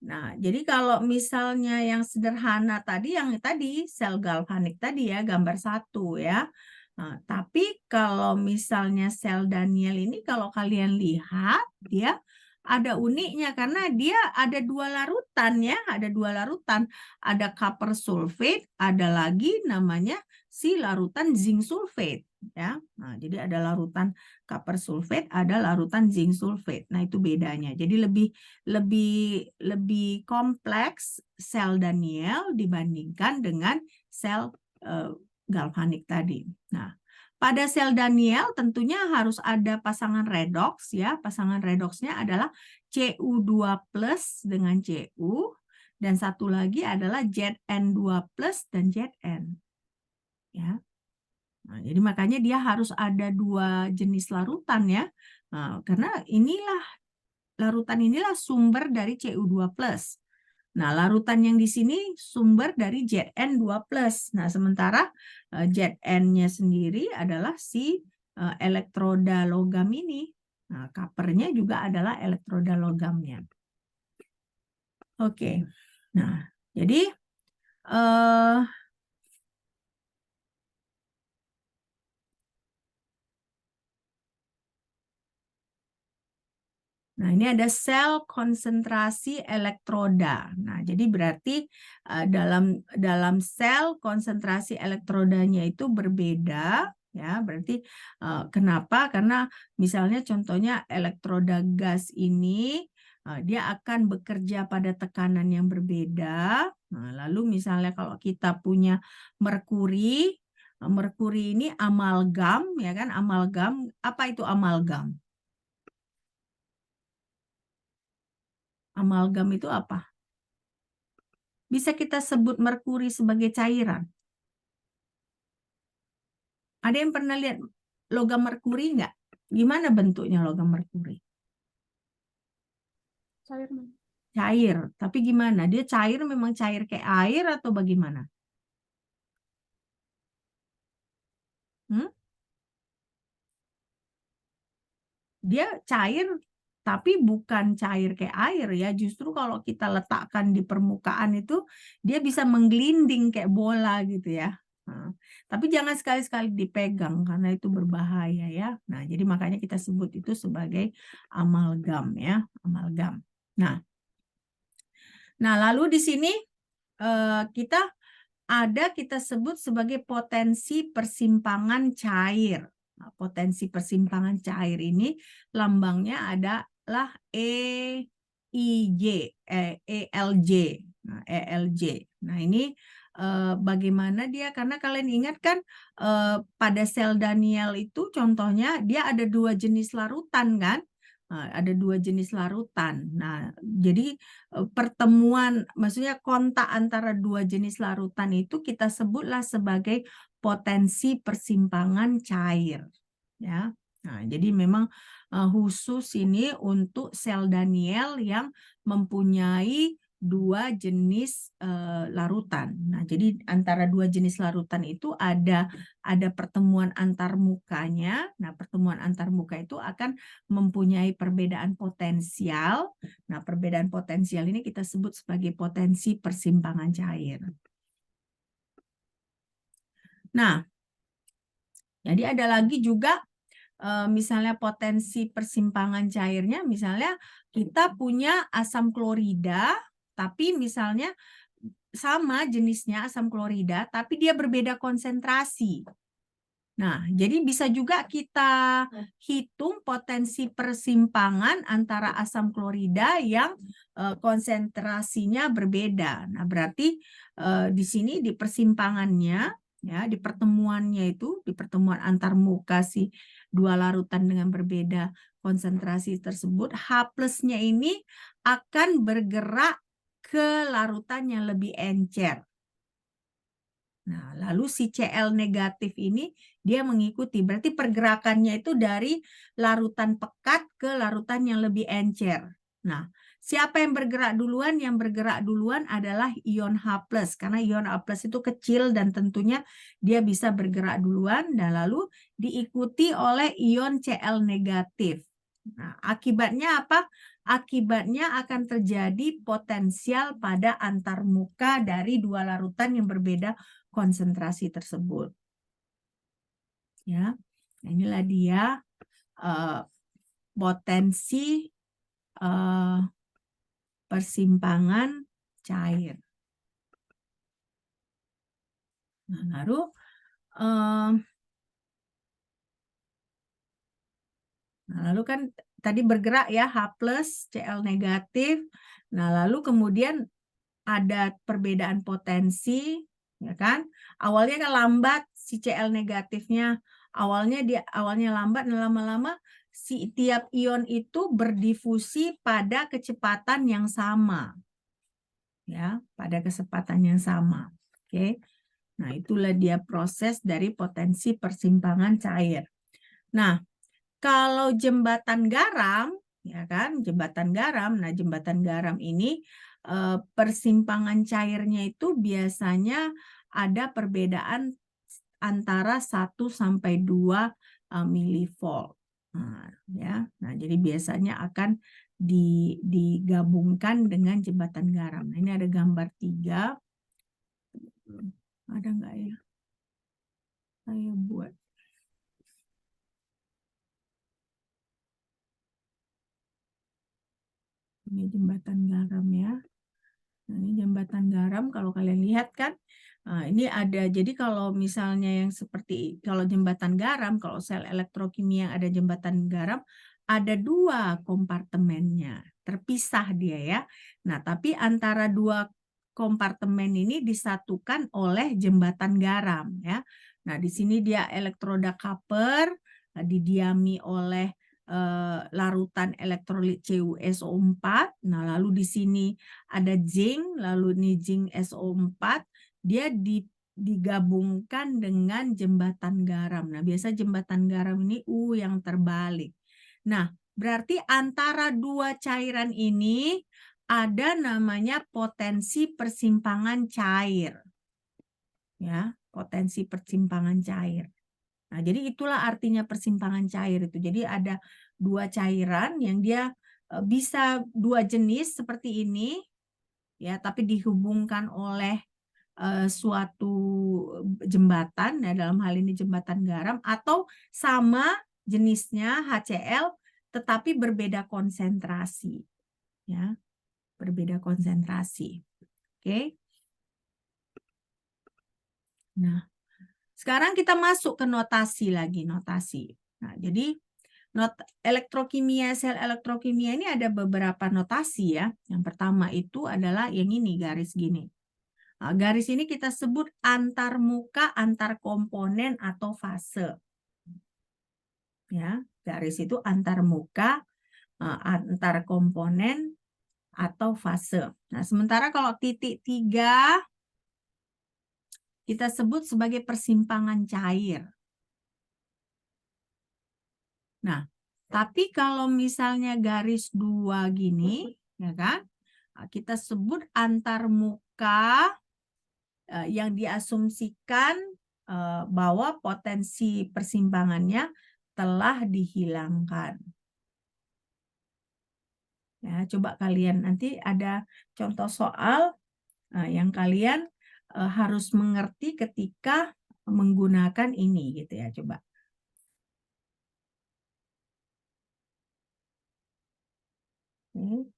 Nah, jadi kalau misalnya yang sederhana tadi, yang tadi sel galvanik tadi ya, gambar 1 ya. Nah, tapi kalau misalnya sel Daniell ini, kalau kalian lihat, dia ada uniknya karena dia ada dua larutan ya, ada dua larutan. Ada copper sulfate, ada lagi namanya si larutan zinc sulfate ya. Nah, jadi ada larutan copper sulfate, ada larutan zinc sulfate. Nah, itu bedanya. Jadi lebih kompleks sel Daniell dibandingkan dengan sel galvanik tadi. Nah, pada sel Daniell tentunya harus ada pasangan redoks ya. Pasangan redoksnya adalah Cu2+ dengan Cu dan satu lagi adalah Zn2+ dan Zn. Ya. Nah, jadi makanya dia harus ada dua jenis larutan ya. Nah, karena larutan inilah sumber dari Cu2+. Nah, larutan yang di sini sumber dari Zn2+. Nah, sementara Zn-nya sendiri adalah si elektroda logam ini. Nah, copper-nya juga adalah elektroda logamnya. Oke. Nah, jadi nah, ini ada sel konsentrasi elektroda. Nah, jadi berarti dalam sel konsentrasi elektrodanya itu berbeda ya. Berarti kenapa? Karena misalnya contohnya elektroda gas ini dia akan bekerja pada tekanan yang berbeda. Nah, lalu misalnya kalau kita punya merkuri, merkuri ini amalgam ya kan? Amalgam, apa itu amalgam? Amalgam itu apa? Bisa kita sebut merkuri sebagai cairan. Ada yang pernah lihat logam merkuri nggak? Gimana bentuknya logam merkuri? Cair, Man. Cair. Tapi gimana? Dia cair memang cair kayak air atau bagaimana? Dia cair tapi bukan cair kayak air ya. Justru kalau kita letakkan di permukaan itu dia bisa menggelinding kayak bola gitu ya. Nah, tapi jangan sekali-sekali dipegang karena itu berbahaya ya. Nah, jadi makanya kita sebut itu sebagai amalgam ya, amalgam. Nah, lalu di sini kita sebut sebagai potensi persimpangan cair. Nah, potensi persimpangan cair ini lambangnya adalah ELJ. Nah, ELJ. Nah, ini bagaimana dia? Karena kalian ingat kan pada sel Daniell itu contohnya dia ada dua jenis larutan kan? Ada 2 jenis larutan. Nah, jadi pertemuan, maksudnya kontak antara 2 jenis larutan itu kita sebutlah sebagai potensi persimpangan cair, ya. Nah, jadi memang khusus ini untuk sel Daniell yang mempunyai 2 jenis larutan. Nah, jadi antara 2 jenis larutan itu ada pertemuan antarmukanya. Nah, pertemuan antarmuka itu akan mempunyai perbedaan potensial. Nah, perbedaan potensial ini kita sebut sebagai potensi persimpangan cair. Nah, jadi ada lagi juga misalnya potensi persimpangan cairnya, misalnya kita punya asam klorida, tapi misalnya sama jenisnya asam klorida, tapi dia berbeda konsentrasi. Nah, jadi bisa juga kita hitung potensi persimpangan antara asam klorida yang konsentrasinya berbeda. Nah, berarti di sini di persimpangannya, ya, di pertemuannya itu, di pertemuan antarmuka si 2 larutan dengan berbeda konsentrasi tersebut, H plusnya ini akan bergerak ke larutan yang lebih encer. Nah, lalu si Cl negatif ini dia mengikuti. Berarti pergerakannya itu dari larutan pekat ke larutan yang lebih encer. Nah, siapa yang bergerak duluan? Yang bergerak duluan adalah ion H+, karena ion H+ itu kecil dan tentunya dia bisa bergerak duluan, dan lalu diikuti oleh ion Cl negatif. Nah, akibatnya apa? Akibatnya akan terjadi potensial pada antarmuka dari 2 larutan yang berbeda konsentrasi tersebut. Ya, nah, inilah dia potensi persimpangan cair. Nah, lalu kan tadi bergerak ya H+, Cl negatif. Nah, lalu kemudian ada perbedaan potensi, ya kan? Awalnya kan lambat si Cl negatifnya, awalnya lambat, dan lama-lama si tiap ion itu berdifusi pada kecepatan yang sama, ya, pada kecepatan yang sama. Oke. Nah, itulah dia proses dari potensi persimpangan cair. Nah, kalau jembatan garam, ya kan, jembatan garam. Nah, jembatan garam ini persimpangan cairnya itu biasanya ada perbedaan antara 1 sampai 2 milivolt. Nah, ya. Nah, jadi biasanya akan digabungkan dengan jembatan garam. Nah, ini ada gambar 3. Ada nggak ya? Saya buat. Ini jembatan garam ya. Nah, ini jembatan garam, kalau kalian lihat kan, ini ada, jadi kalau misalnya yang seperti, kalau jembatan garam, kalau sel elektrokimia yang ada jembatan garam, ada 2 kompartemennya, terpisah dia ya. Nah, tapi antara 2 kompartemen ini disatukan oleh jembatan garam ya. Nah, di sini dia elektroda copper, didiami oleh larutan elektrolit CuSO4. Nah, lalu di sini ada zinc, lalu ini zinc SO4, dia digabungkan dengan jembatan garam. Nah, biasa jembatan garam ini yang terbalik. Nah, berarti antara 2 cairan ini ada namanya potensi persimpangan cair. Ya, potensi persimpangan cair. Nah, jadi itulah artinya persimpangan cair itu. Jadi ada 2 cairan yang dia bisa 2 jenis seperti ini, ya, tapi dihubungkan oleh suatu jembatan, ya, dalam hal ini jembatan garam, atau sama jenisnya HCl tetapi berbeda konsentrasi, ya, berbeda konsentrasi. Oke. Nah, sekarang kita masuk ke notasi lagi, notasi. Nah, jadi elektrokimia, sel elektrokimia ini ada beberapa notasi ya. Yang pertama itu adalah yang ini, garis gini. Nah, garis ini kita sebut antarmuka, antar komponen atau fase. Ya, garis itu antarmuka, antar komponen atau fase. Nah, sementara kalau titik 3 kita sebut sebagai persimpangan cair. Nah, tapi kalau misalnya garis 2 gini, ya kan? Kita sebut antar muka yang diasumsikan bahwa potensi persimpangannya telah dihilangkan. Ya, coba kalian nanti ada contoh soal yang kalian harus mengerti ketika menggunakan ini gitu ya, coba. Oke.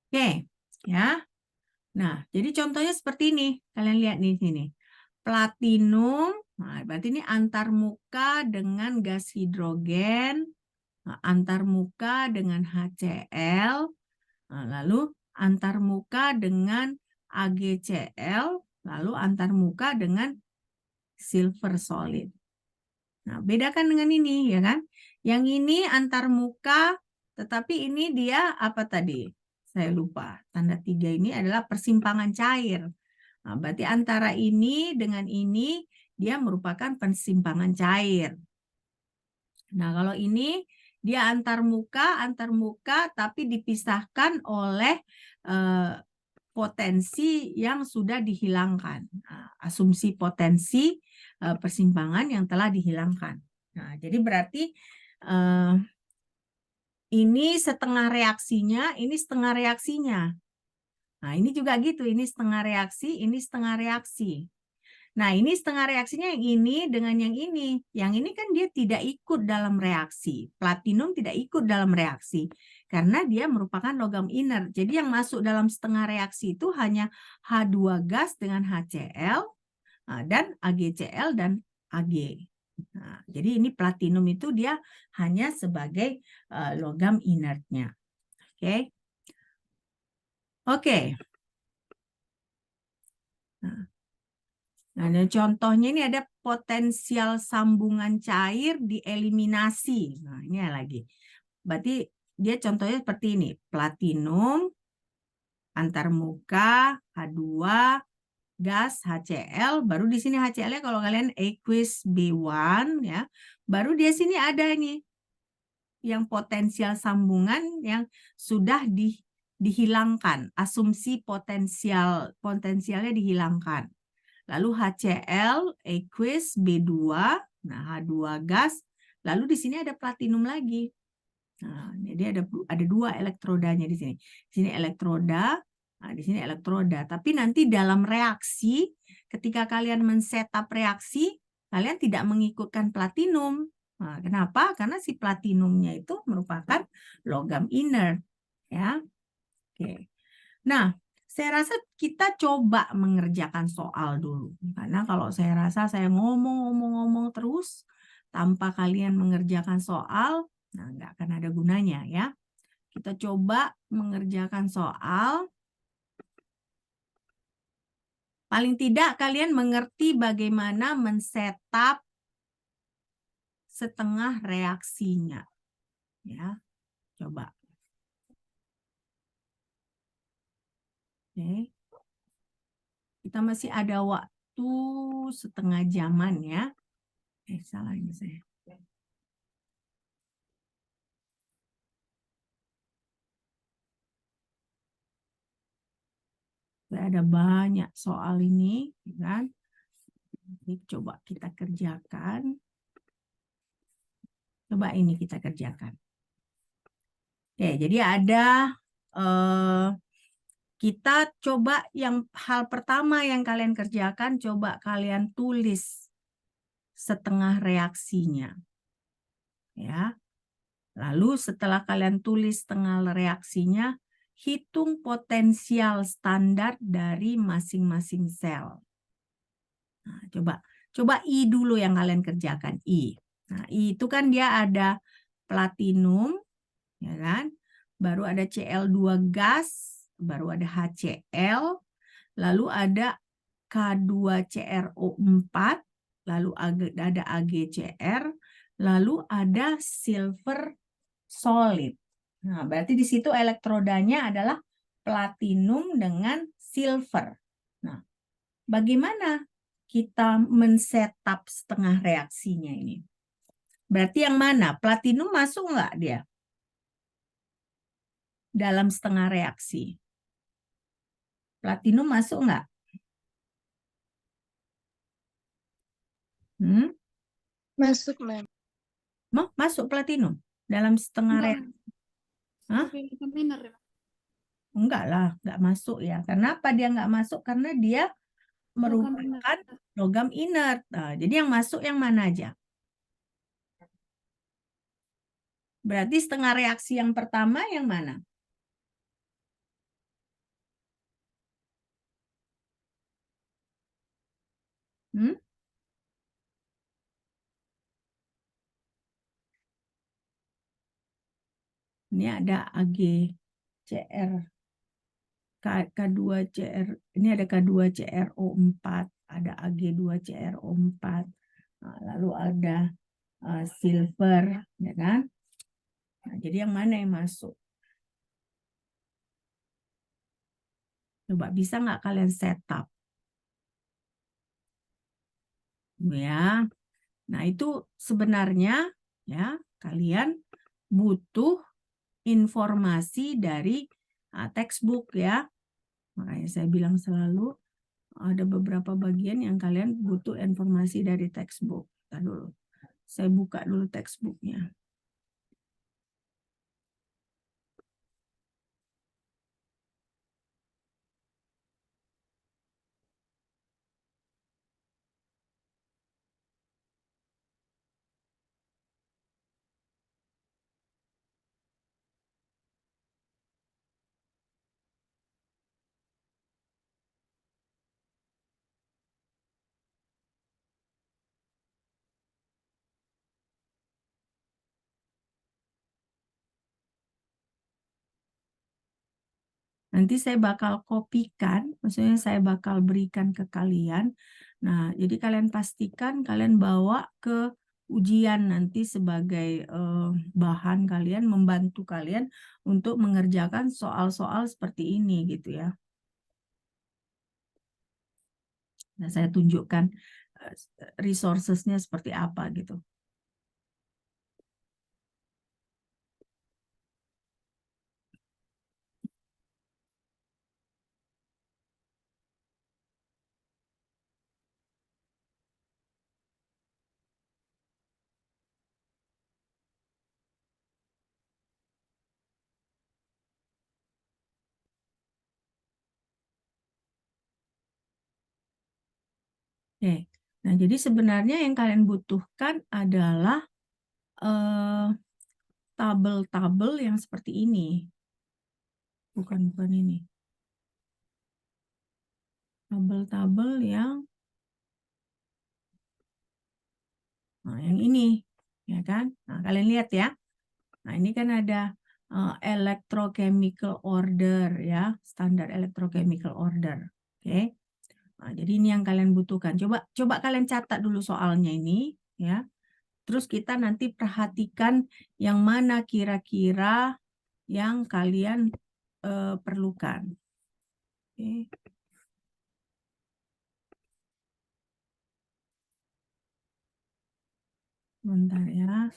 Oke, ya. Nah, jadi contohnya seperti ini. Kalian lihat di sini. Platinum, nah, berarti ini antar muka dengan gas hidrogen, antar muka dengan HCl, lalu antar muka dengan AgCl, lalu antar muka dengan silver solid. Nah, bedakan dengan ini, ya kan? Yang ini antar muka, tetapi ini dia apa tadi? Saya lupa. Tanda 3 ini adalah persimpangan cair. Nah, berarti antara ini dengan ini, dia merupakan persimpangan cair. Nah, kalau ini dia antar muka, tapi dipisahkan oleh potensi yang sudah dihilangkan. Nah, asumsi potensi persimpangan yang telah dihilangkan. Nah, jadi berarti ini setengah reaksinya, ini setengah reaksinya. Nah, ini juga gitu, ini setengah reaksi, ini setengah reaksi. Nah, ini setengah reaksinya yang ini dengan yang ini. Yang ini kan dia tidak ikut dalam reaksi. Platinum tidak ikut dalam reaksi. Karena dia merupakan logam inert. Jadi yang masuk dalam setengah reaksi itu hanya H2 gas dengan HCl, dan AgCl dan Ag. Nah, jadi ini platinum itu dia hanya sebagai logam inertnya. Oke. Oke. Nah, contohnya ini ada potensial sambungan cair dieliminasi. Nah, ini lagi. Berarti dia contohnya seperti ini. Platinum, antar muka, H2, gas, HCl. Baru di sini HCl-nya kalau kalian aqueous B1, ya. Baru di sini ada ini. Yang potensial sambungan yang sudah dihilangkan. Asumsi potensialnya dihilangkan. Lalu HCl, aqueous, B2, nah H2 gas, lalu di sini ada platinum lagi. Nah, jadi ada 2 elektrodanya di sini. Di sini elektroda, nah di sini elektroda. Tapi nanti dalam reaksi, ketika kalian men-setup reaksi, kalian tidak mengikutkan platinum. Nah, kenapa? Karena si platinumnya itu merupakan logam inert, ya. Oke. Nah, saya rasa kita coba mengerjakan soal dulu. Karena kalau saya rasa saya ngomong terus tanpa kalian mengerjakan soal, nah nggak akan ada gunanya ya. Kita coba mengerjakan soal. Paling tidak kalian mengerti bagaimana men-setup setengah reaksinya. Ya, coba. Oke. Kita masih ada waktu setengah jaman ya. Salah ini saya. ada banyak soal ini, kan? Jadi coba kita kerjakan. Coba ini kita kerjakan. Oke, jadi ada kita coba yang hal pertama yang kalian kerjakan, coba kalian tulis setengah reaksinya. Ya. Lalu setelah kalian tulis setengah reaksinya, hitung potensial standar dari masing-masing sel. Nah, coba I dulu yang kalian kerjakan, I. Nah, I itu kan dia ada platinum, ya kan? Baru ada Cl2 gas, baru ada HCl, lalu ada K2CrO4, lalu ada AgCr, lalu ada silver solid. Nah, berarti di situ elektrodanya adalah platinum dengan silver. Nah, bagaimana kita men-setup setengah reaksinya ini? Berarti yang mana? Platinum masuk nggak dia? Dalam setengah reaksi. Platinum masuk nggak? Masuk, Ma'am. Masuk platinum dalam setengah reaksi. Hah? Vitaminer ya. Enggak lah, enggak masuk ya. Kenapa dia enggak masuk? Karena dia merupakan logam inert. Nah, jadi yang masuk yang mana aja? Berarti setengah reaksi yang pertama yang mana? Ini ada AgCr. K2Cr, ini ada K2CrO4, ada Ag2CrO4. Nah, lalu ada silver, ya kan? Nah, jadi yang mana yang masuk? Coba bisa nggak kalian setup? Ya, nah itu sebenarnya ya kalian butuh informasi dari textbook ya. Makanya saya bilang selalu ada beberapa bagian yang kalian butuh informasi dari textbook. Ntar dulu, saya buka dulu textbooknya. Nanti saya bakal kopikan, maksudnya saya bakal berikan ke kalian. Nah, jadi kalian pastikan kalian bawa ke ujian nanti sebagai bahan kalian, membantu kalian untuk mengerjakan soal-soal seperti ini gitu ya. Nah, saya tunjukkan resources-nya seperti apa gitu. Oke. Nah, jadi sebenarnya yang kalian butuhkan adalah tabel-tabel yang seperti ini. Bukan ini. Tabel-tabel yang yang ini, ya kan? Nah, kalian lihat ya. Nah, ini kan ada electrochemical order ya, standar electrochemical order. Oke. Nah, jadi ini yang kalian butuhkan. Coba kalian catat dulu soalnya ini ya. Terus kita nanti perhatikan yang mana kira-kira yang kalian perlukan. Oke. Bentar ya.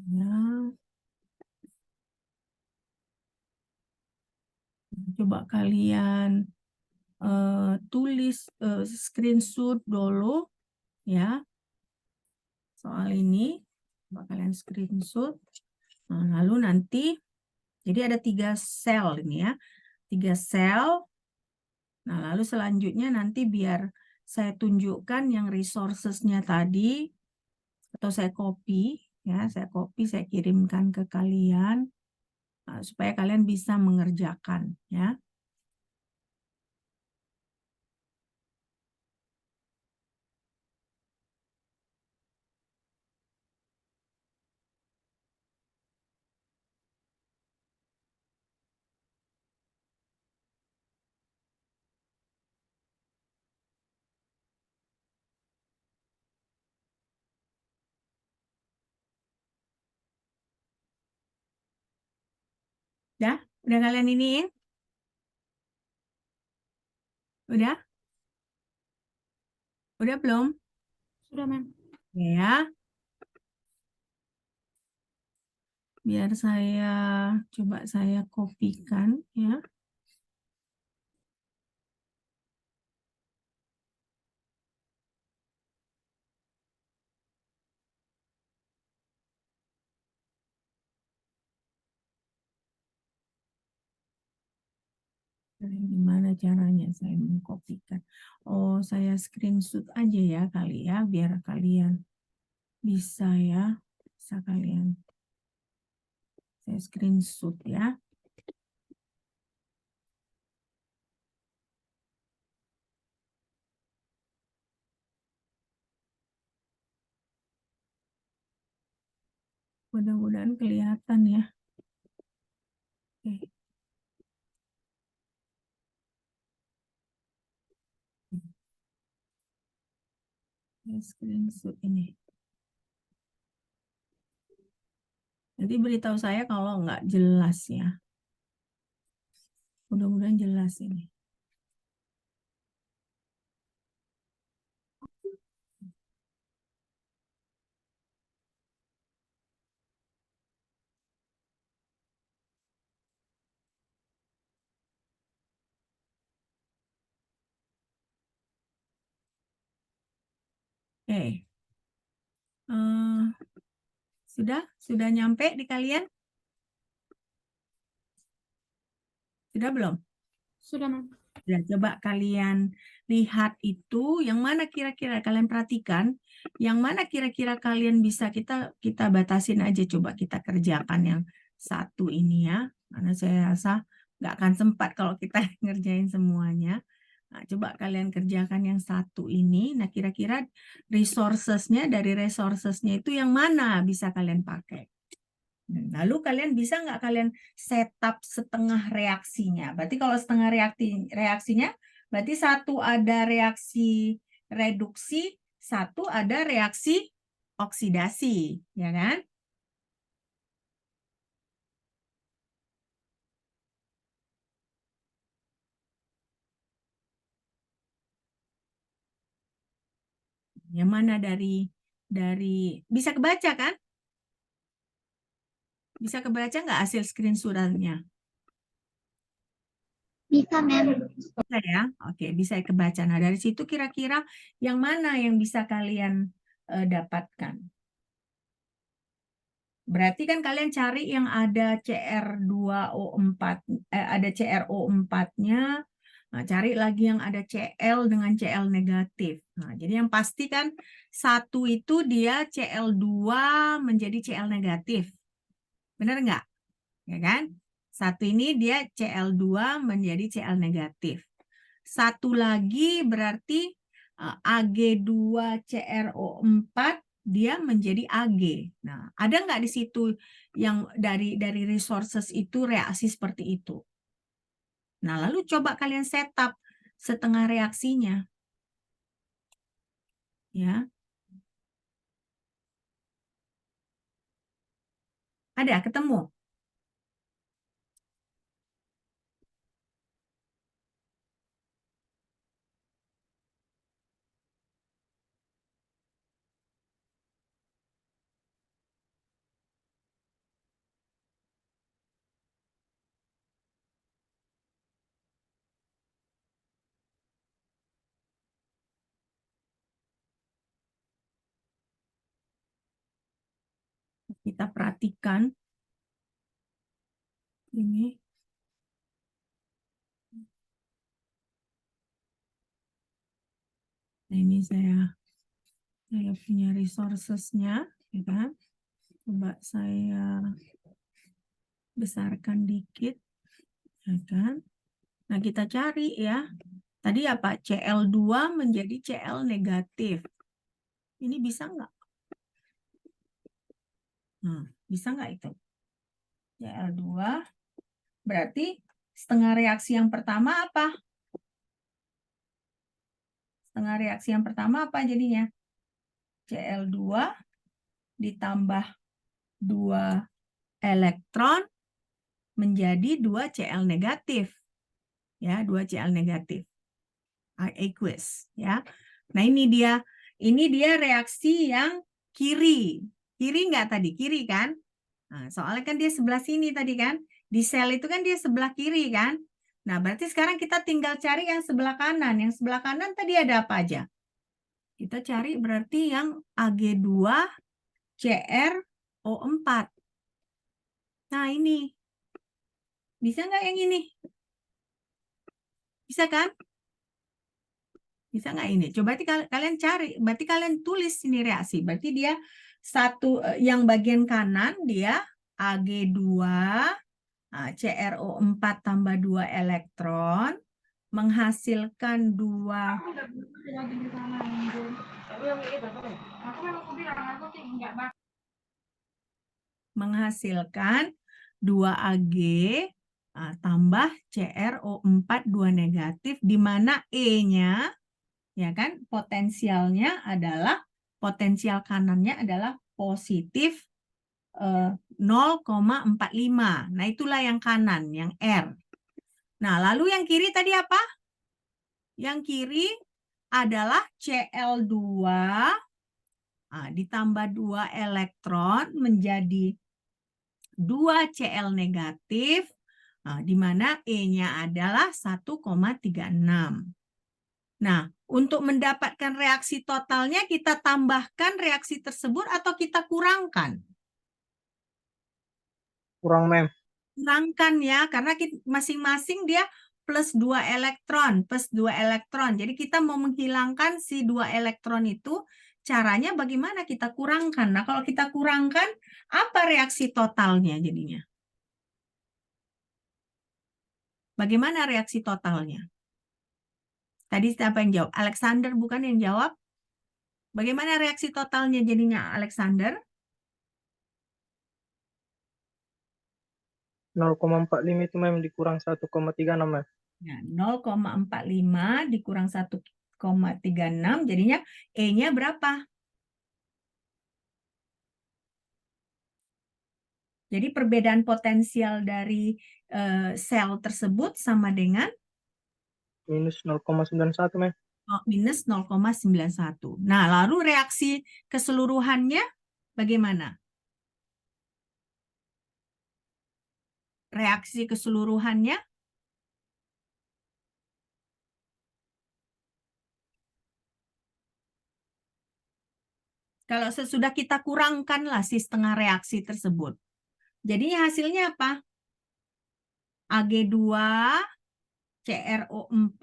Ya, coba kalian tulis screenshot dulu ya soal ini. Coba kalian screenshot. Nah, lalu nanti, jadi ada 3 sel ini ya. 3 sel. Nah, lalu selanjutnya nanti biar saya tunjukkan yang resources-nya tadi, atau saya copy, ya, saya kirimkan ke kalian, supaya kalian bisa mengerjakan, ya. Udah kalian iniin? Udah? Udah belum? Sudah, Mem. Ya, biar saya coba saya kopikan ya. Gimana caranya saya mengkopikan? Oh, saya screenshot aja ya kali ya, biar kalian bisa ya. Bisa kalian. Saya screenshot ya. Mudah-mudahan kelihatan ya. Oke. Saya screenshot ini. Nanti beritahu saya kalau nggak jelas ya. Mudah-mudahan jelas ini. Oke. Sudah nyampe di kalian? Sudah belum? Sudah, Mem. Ya, coba kalian lihat itu yang mana kira-kira kalian perhatikan, yang mana kira-kira kalian bisa kita batasin aja, coba kita kerjakan yang satu ini ya. Karena saya rasa nggak akan sempat kalau kita ngerjain semuanya. Nah, coba kalian kerjakan yang satu ini. Nah, kira-kira dari resources-nya itu yang mana bisa kalian pakai. Lalu kalian bisa nggak kalian setup setengah reaksinya? Berarti kalau setengah reaksinya, berarti satu ada reaksi reduksi, satu ada reaksi oksidasi, ya kan? Yang mana dari bisa kebaca kan? Bisa kebaca nggak hasil screenshotannya? Bisa, Mem. Bisa ya? Oke, bisa kebaca. Nah, dari situ kira-kira yang mana yang bisa kalian dapatkan? Berarti kan kalian cari yang ada CR2O4, ada CRO4-nya. Nah, cari lagi yang ada Cl dengan Cl negatif. Nah, jadi yang pasti kan satu itu dia Cl2 menjadi Cl negatif. Benar nggak? Ya kan? Satu ini dia Cl2 menjadi Cl negatif. Satu lagi berarti Ag2CrO4 dia menjadi Ag. Nah, ada nggak di situ yang dari resources itu reaksi seperti itu? Nah, lalu coba kalian setup setengah reaksinya. Ya, ada ketemu? Kita perhatikan ini. Nah, ini saya punya resources-nya, ya kan? Coba saya besarkan dikit, ya kan? Nah, kita cari ya. Tadi apa? Cl2 menjadi Cl negatif. Ini bisa nggak? Nah, bisa nggak itu? Cl2 berarti setengah reaksi yang pertama apa? Setengah reaksi yang pertama apa jadinya? Cl2 ditambah 2 elektron menjadi 2 Cl negatif. Ya, 2 Cl negatif. Aqueous, ya. Nah, ini dia reaksi yang kiri. Kiri nggak tadi? Kiri kan? Nah, soalnya kan dia sebelah sini tadi kan? Di sel itu kan dia sebelah kiri kan? Nah, berarti sekarang kita tinggal cari yang sebelah kanan. Yang sebelah kanan tadi ada apa aja? Kita cari berarti yang Ag2CrO4. Nah, ini. Bisa nggak yang ini? Bisa kan? Bisa nggak ini? Coba kalian cari. Berarti kalian tulis ini reaksi. Berarti dia yang bagian kanan dia Ag2 CrO4 tambah 2 elektron menghasilkan 2 Ag tambah CrO4 2 negatif di mana E-nya ya kan potensial kanannya adalah positif 0,45. Nah, itulah yang kanan, yang R. Nah, lalu yang kiri tadi apa? Yang kiri adalah Cl2 ditambah 2 elektron menjadi 2 Cl negatif, di mana E-nya adalah 1,36. Nah, untuk mendapatkan reaksi totalnya, kita tambahkan reaksi tersebut atau kita kurangkan? Kurang, Mem. Kurangkan ya, karena masing-masing dia plus 2 elektron, plus 2 elektron. Jadi kita mau menghilangkan si 2 elektron itu, caranya bagaimana kita kurangkan? Nah, kalau kita kurangkan, apa reaksi totalnya jadinya? Bagaimana reaksi totalnya? Tadi siapa yang jawab? Alexander bukan yang jawab? Bagaimana reaksi totalnya jadinya, Alexander? 0,45 itu Mem dikurang 1,36 Mem. Nah, 0,45 dikurang 1,36 jadinya E-nya berapa? Jadi perbedaan potensial dari sel tersebut sama dengan minus 0,91 Mem. minus 0,91. Nah, lalu reaksi keseluruhannya bagaimana? Reaksi keseluruhannya kalau sesudah kita kurangkanlah si setengah reaksi tersebut. Jadi hasilnya apa? Ag2 CrO4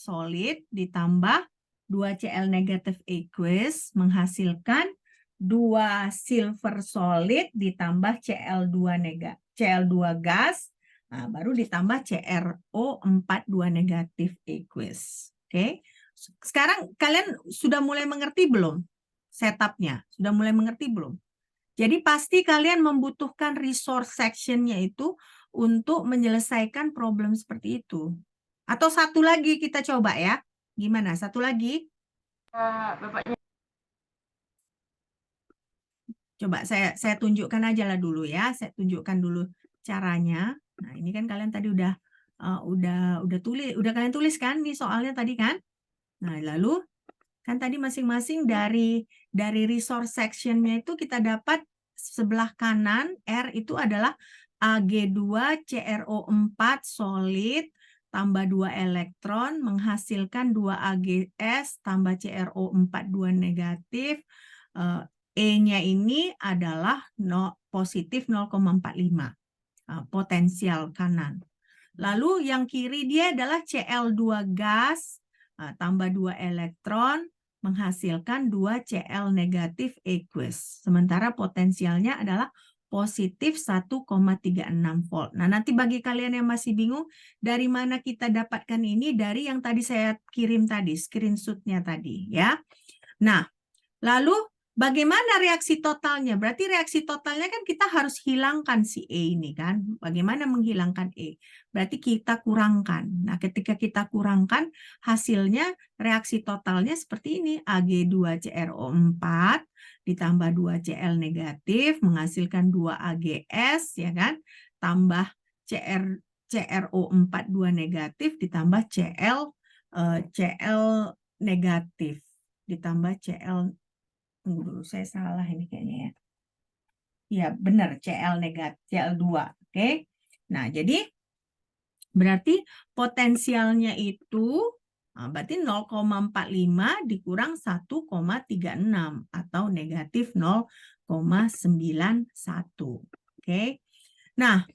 solid ditambah 2 Cl negatif aqueous menghasilkan 2 silver solid ditambah Cl2 gas, nah, baru ditambah CrO4 2 negatif aqueous. Oke. Sekarang kalian sudah mulai mengerti belum setupnya? Sudah mulai mengerti belum? Jadi pasti kalian membutuhkan resource section-nya itu untuk menyelesaikan problem seperti itu. Atau satu lagi kita coba ya. Gimana? Satu lagi? Bapaknya. Coba saya tunjukkan aja lah dulu ya. Saya tunjukkan dulu caranya. Nah, ini kan kalian tadi udah kalian tulis kan nih soalnya tadi kan? Nah, lalu kan tadi masing-masing dari resource section-nya itu kita dapat sebelah kanan R itu adalah Ag2CrO4 solid tambah 2 elektron menghasilkan 2 AgS tambah CrO4 2 negatif. E-nya ini adalah positif 0,45 potensial kanan. Lalu yang kiri dia adalah Cl2 gas tambah 2 elektron menghasilkan 2 Cl negatif aqueous. Sementara potensialnya adalah positif 1,36 volt. Nah, nanti bagi kalian yang masih bingung, dari mana kita dapatkan ini? Dari yang tadi saya kirim tadi, screenshot-nya tadi, ya. Nah, lalu bagaimana reaksi totalnya? Berarti reaksi totalnya kan kita harus hilangkan si E ini kan. Bagaimana menghilangkan E? Berarti kita kurangkan. Nah, ketika kita kurangkan, hasilnya reaksi totalnya seperti ini. Ag2CrO4 ditambah 2 Cl negatif menghasilkan 2 AgS, ya kan? Tambah CrO4 2 negatif ditambah Cl negatif ditambah Cl. Tunggu dulu, saya salah ini kayaknya ya. Ya, benar, Cl negatif, Cl2. Oke. Nah, jadi berarti potensialnya itu berarti 0,45 dikurang 1,36 atau negatif 0,91. Oke. Nah,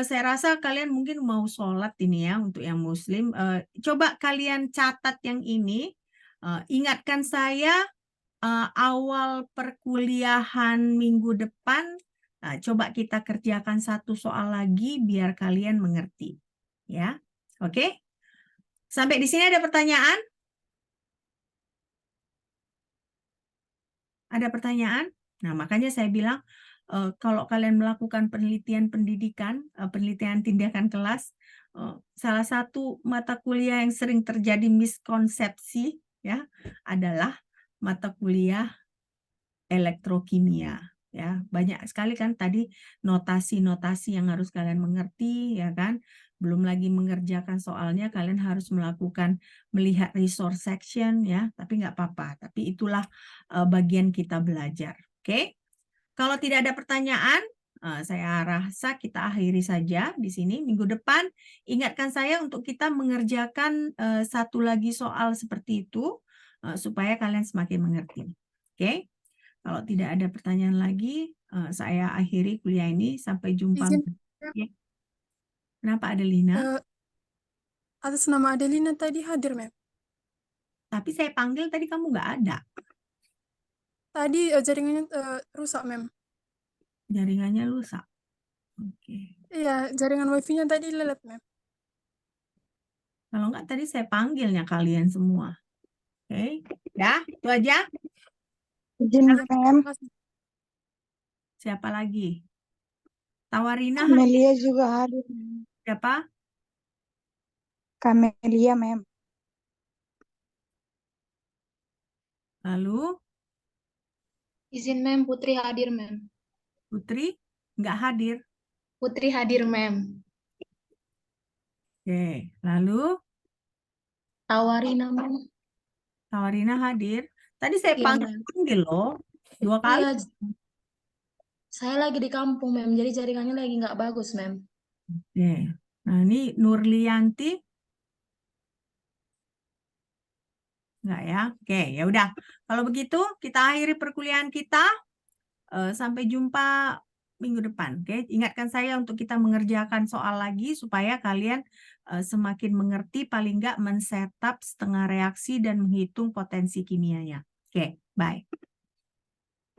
saya rasa kalian mungkin mau sholat ini ya untuk yang muslim. Coba kalian catat yang ini. Ingatkan saya awal perkuliahan minggu depan, coba kita kerjakan satu soal lagi biar kalian mengerti. Ya, oke? Sampai di sini ada pertanyaan? Ada pertanyaan? Nah, makanya saya bilang, kalau kalian melakukan penelitian pendidikan, penelitian tindakan kelas, salah satu mata kuliah yang sering terjadi miskonsepsi ya adalah mata kuliah elektrokimia. Ya, banyak sekali kan tadi notasi-notasi yang harus kalian mengerti, ya kan? Belum lagi mengerjakan soalnya, kalian harus melihat resource section, ya. Tapi nggak apa-apa. Tapi itulah bagian kita belajar. Oke? Kalau tidak ada pertanyaan, saya rasa kita akhiri saja di sini. Minggu depan, ingatkan saya untuk kita mengerjakan satu lagi soal seperti itu, supaya kalian semakin mengerti. Oke? Kalau tidak ada pertanyaan lagi, saya akhiri kuliah ini. Sampai jumpa. Izin, Ya. Kenapa Adelina? atas nama Adelina tadi hadir, Mem. Tapi saya panggil tadi kamu nggak ada. Tadi jaringannya rusak, Mem. Jaringannya rusak. Oke. Iya, jaringan wifi-nya tadi lelet, Mem. Kalau nggak tadi saya panggilnya kalian semua. Oke. Ya, itu aja. Izin, Mem. Siapa lagi? Tawarina. Kamelia juga hadir. Siapa? Kamelia, Mem. Lalu Izin, Mem. Putri hadir, Mem. Putri nggak hadir. Putri hadir, Mem. Oke. Lalu Tawarina, Mem. Tawarina hadir. Tadi saya Iya, panggil loh. 2 kali. Iya, saya lagi di kampung, Mem. Jadi jaringannya lagi nggak bagus, Mem. Oke. Nah, ini Nurlianti. Enggak ya? Oke, ya udah. Kalau begitu, kita akhiri perkuliahan kita. Sampai jumpa minggu depan. Oke, ingatkan saya untuk kita mengerjakan soal lagi supaya kalian semakin mengerti, paling enggak men-setup setengah reaksi dan menghitung potensi kimianya. Oke, bye.